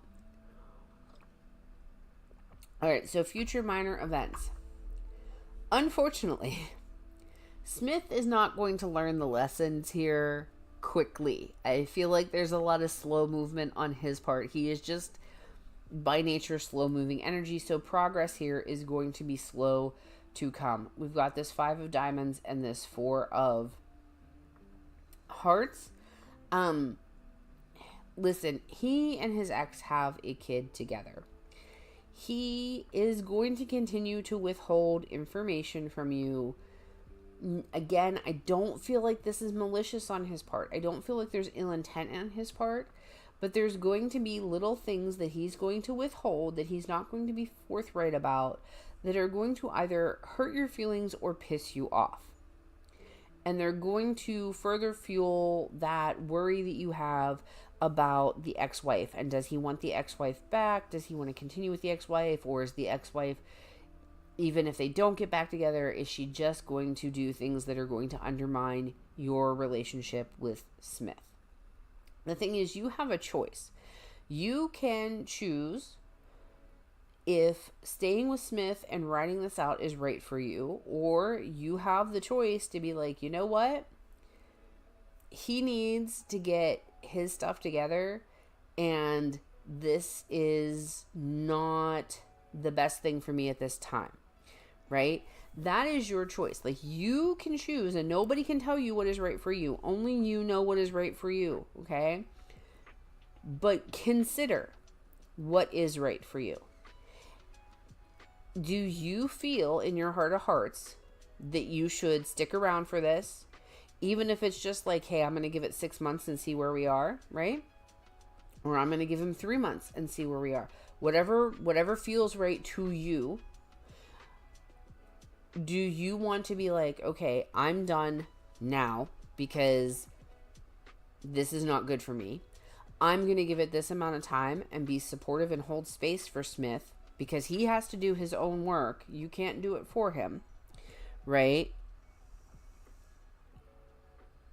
All right, so future minor events. Unfortunately, Smith is not going to learn the lessons here quickly. I feel like there's a lot of slow movement on his part. He is just by nature slow moving energy, so progress here is going to be slow to come. We've got this 5 of diamonds and this 4 of hearts. Listen, he and his ex have a kid together. He is going to continue to withhold information from you. Again, I don't feel like this is malicious on his part. I don't feel like there's ill intent on his part. But there's going to be little things that he's going to withhold, that he's not going to be forthright about, that are going to either hurt your feelings or piss you off. And they're going to further fuel that worry that you have about the ex-wife. And does he want the ex-wife back? Does he want to continue with the ex-wife? Or is the ex-wife, even if they don't get back together, is she just going to do things that are going to undermine your relationship with Smith? The thing is, you have a choice. You can choose if staying with Smith and writing this out is right for you, or you have the choice to be like, you know what? He needs to get his stuff together, and this is not the best thing for me at this time, right? That is your choice. Like, you can choose, and nobody can tell you what is right for you. Only you know what is right for you, okay? But consider what is right for you. Do you feel in your heart of hearts that you should stick around for this? Even if it's just like, hey, I'm going to give it 6 months and see where we are, right? Or I'm going to give him 3 months and see where we are. Whatever feels right to you. Do you want to be like, okay, I'm done now because this is not good for me. I'm going to give it this amount of time and be supportive and hold space for Smith because he has to do his own work. You can't do it for him, right?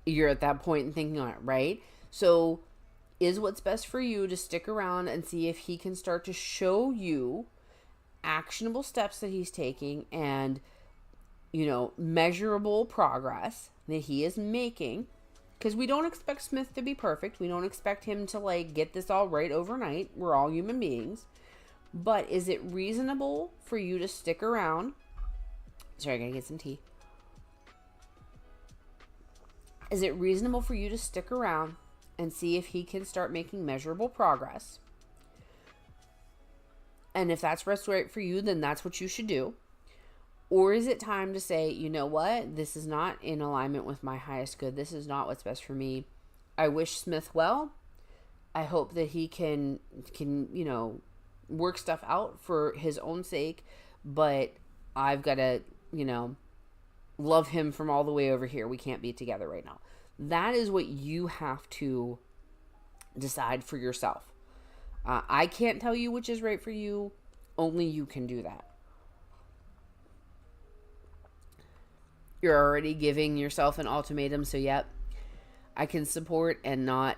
You're at that point and thinking on it, right? So is what's best for you to stick around and see if he can start to show you actionable steps that he's taking and, you know, measurable progress that he is making, because we don't expect Smith to be perfect. We don't expect him to like get this all right overnight. We're all human beings. But is it reasonable for you to stick around? Sorry, I gotta get some tea. Is it reasonable for you to stick around and see if he can start making measurable progress? And if that's what's right for you, then that's what you should do. Or is it time to say, you know what? This is not in alignment with my highest good. This is not what's best for me. I wish Smith well. I hope that he can work stuff out for his own sake, but I've got to, love him from all the way over here. We can't be together right now. That is what you have to decide for yourself. I can't tell you which is right for you. Only you can do that. You're already giving yourself an ultimatum, so yep, I can support and not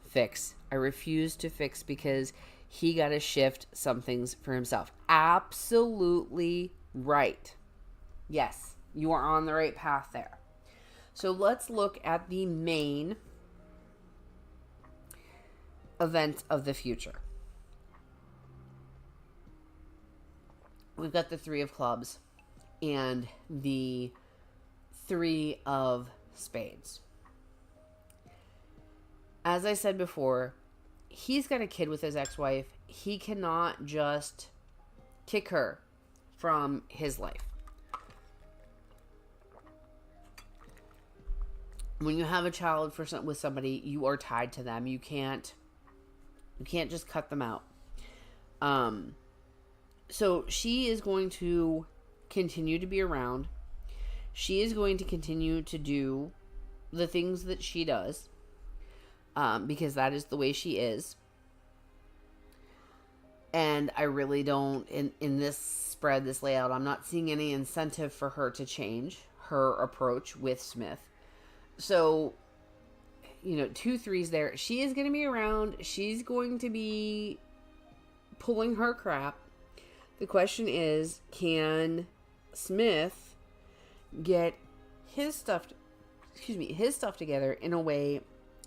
fix. I refuse to fix because he got to shift some things for himself. Absolutely right. Yes, you are on the right path there. So let's look at the main event of the future. We've got the 3 of clubs and the 3 of spades. As I said before, he's got a kid with his ex-wife. He cannot just kick her from his life. When you have a child with somebody, you are tied to them. You can't just cut them out. So she is going to continue to be around. She is going to continue to do the things that she does, because that is the way she is. And I really don't, in this spread, this layout, I'm not seeing any incentive for her to change her approach with Smith. So, 2 3s there. She is going to be around. She's going to be pulling her crap. The question is, can Smith get his stuff together in a way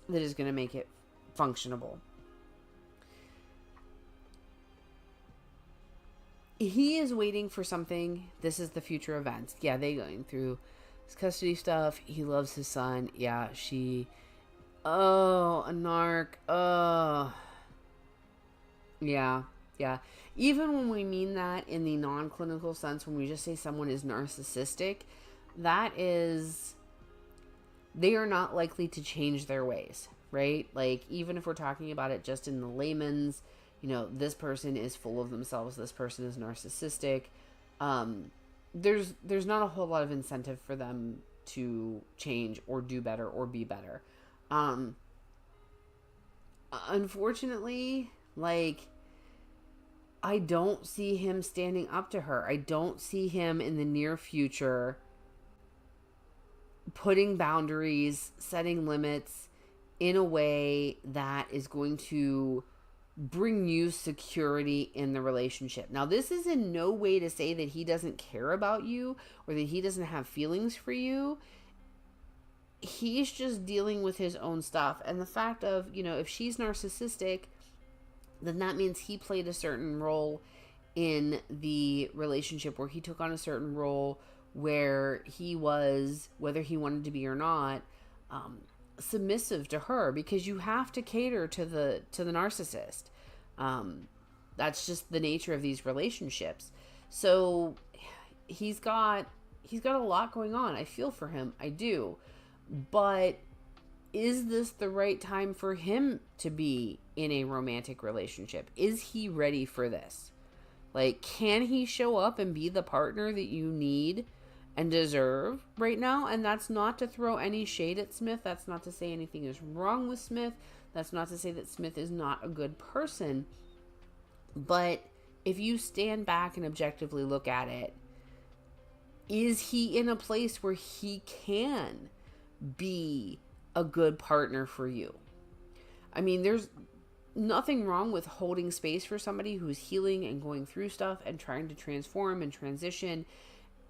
that is going to make it functionable? He is waiting for something. This is the future events. Yeah, they going through his custody stuff. He loves his son. Yeah, a narc. Yeah. Even when we mean that in the non-clinical sense, when we just say someone is narcissistic, they are not likely to change their ways, right? Like, even if we're talking about it just in the layman's, this person is full of themselves, this person is narcissistic. There's not a whole lot of incentive for them to change or do better or be better. Unfortunately, I don't see him standing up to her. I don't see him in the near future putting boundaries, setting limits in a way that is going to bring you security in the relationship. Now, this is in no way to say that he doesn't care about you or that he doesn't have feelings for you. He's just dealing with his own stuff. And the fact of, if she's narcissistic, then that means he played a certain role in the relationship, where he took on a certain role where he was, whether he wanted to be or not, submissive to her, because you have to cater to the narcissist. That's just the nature of these relationships. So he's got a lot going on. I feel for him. I do. But is this the right time for him to be in a romantic relationship? Is he ready for this? Can he show up and be the partner that you need and deserve right now? And that's not to throw any shade at Smith. That's not to say anything is wrong with Smith. That's not to say that Smith is not a good person. But if you stand back and objectively look at it, is he in a place where he can be a good partner for you? I mean, there's nothing wrong with holding space for somebody who's healing and going through stuff and trying to transform and transition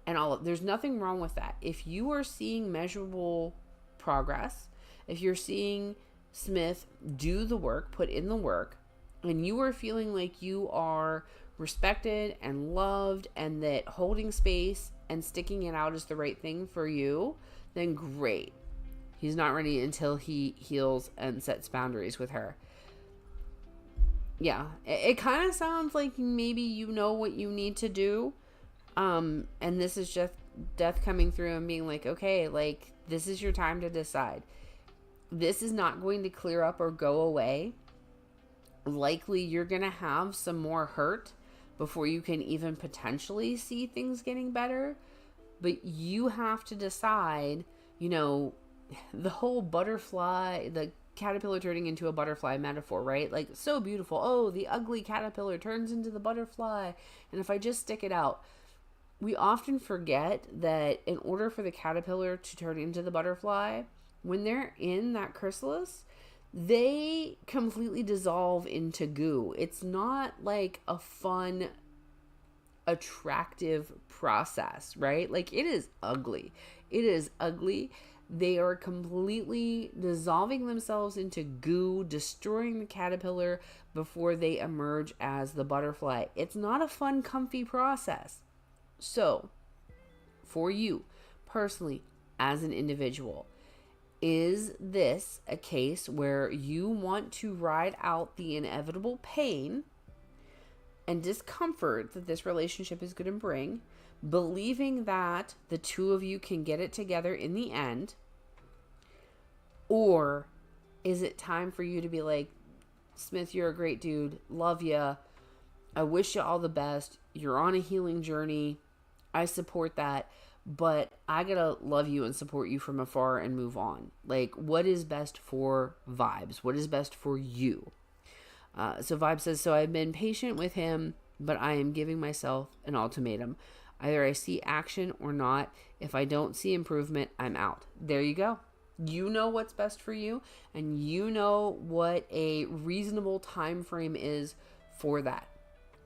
and there's nothing wrong with that. If you are seeing measurable progress, if you're seeing Smith do the work, put in the work, and you are feeling like you are respected and loved, and that holding space and sticking it out is the right thing for you, then great. He's not ready until he heals and sets boundaries with her. Yeah, it kind of sounds like maybe you know what you need to do. And this is just death coming through and being like, okay, like, this is your time to decide. This is not going to clear up or go away. Likely you're going to have some more hurt before you can even potentially see things getting better. But you have to decide, you know, the whole butterfly, the caterpillar turning into a butterfly metaphor, right? Like, so beautiful. Oh, the ugly caterpillar turns into the butterfly. And if I just stick it out, we often forget that in order for the caterpillar to turn into the butterfly, when they're in that chrysalis, they completely dissolve into goo. It's not like a fun, attractive process, right? Like, it is ugly. It is ugly. They are completely dissolving themselves into goo, destroying the caterpillar before they emerge as the butterfly. It's not a fun, comfy process. So, for you personally, as an individual, is this a case where you want to ride out the inevitable pain and discomfort that this relationship is going to bring, believing that the two of you can get it together in the end? Or is it time for you to be like, Smith, you're a great dude, love ya, I wish you all the best, you're on a healing journey, I support that, but I gotta love you and support you from afar and move on? Like, what is best for Vibes? What is best for you? So Vibe says, so I've been patient with him, but I am giving myself an ultimatum. Either I see action or not. If I don't see improvement, I'm out. There you go. You know what's best for you, and you know what a reasonable time frame is for that.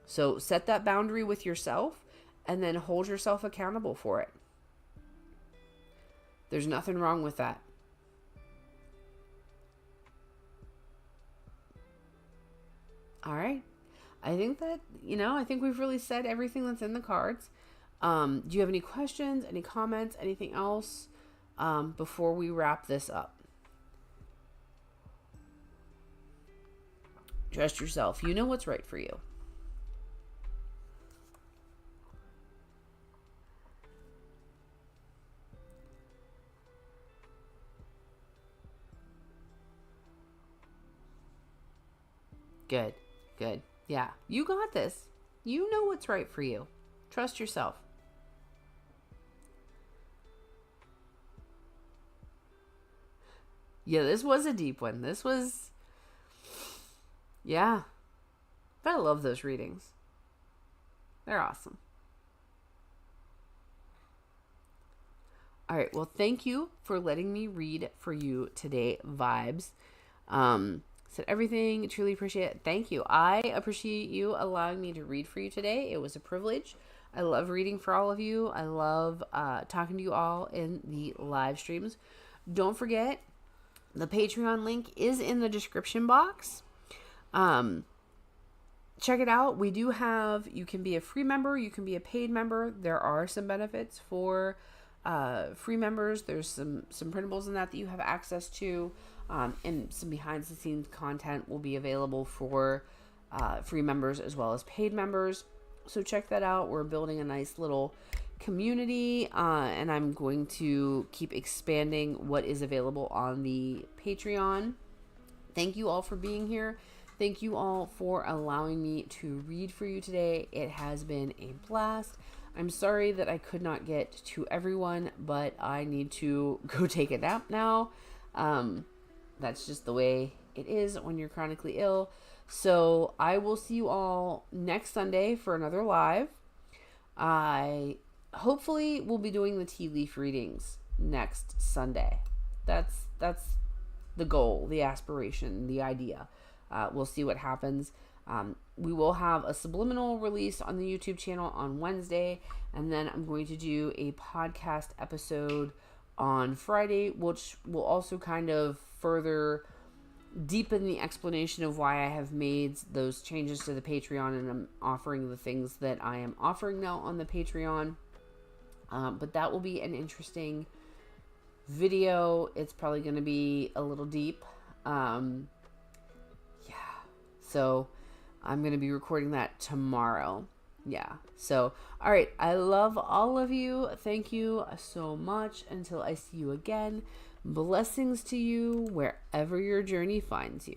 So set that boundary with yourself and then hold yourself accountable for it. There's nothing wrong with that. All right. I think that, I think we've really said everything that's in the cards. Do you have any questions, any comments, anything else before we wrap this up? Trust yourself. You know what's right for you. Good. Good. Yeah. You got this. You know what's right for you. Trust yourself. Yeah, this was a deep one. Yeah. But I love those readings. They're awesome. All right. Well, thank you for letting me read for you today, Vibes. Said everything. Truly appreciate it. Thank you. I appreciate you allowing me to read for you today. It was a privilege. I love reading for all of you. I love talking to you all in the live streams. Don't forget, the Patreon link is in the description box. Check it out. We do have, you can be a free member, you can be a paid member. There are some benefits for free members. There's some printables in that you have access to. And some behind the scenes content will be available for free members as well as paid members. So check that out. We're building a nice little community, and I'm going to keep expanding what is available on the Patreon. Thank you all for being here. Thank you all for allowing me to read for you today. It has been a blast. I'm sorry that I could not get to everyone, but I need to go take a nap now. That's just the way it is when you're chronically ill. So I will see you all next Sunday for another live. I hopefully will be doing the tea leaf readings next Sunday. That's the goal, the aspiration, the idea. We'll see what happens. We will have a subliminal release on the YouTube channel on Wednesday, and then I'm going to do a podcast episode on Friday, which will also kind of further deepen the explanation of why I have made those changes to the Patreon, and I'm offering the things that I am offering now on the Patreon. But that will be an interesting video, it's probably going to be a little deep. Yeah. So I'm going to be recording that tomorrow. Yeah. So, all right. I love all of you. Thank you so much. Until I see you again, blessings to you wherever your journey finds you.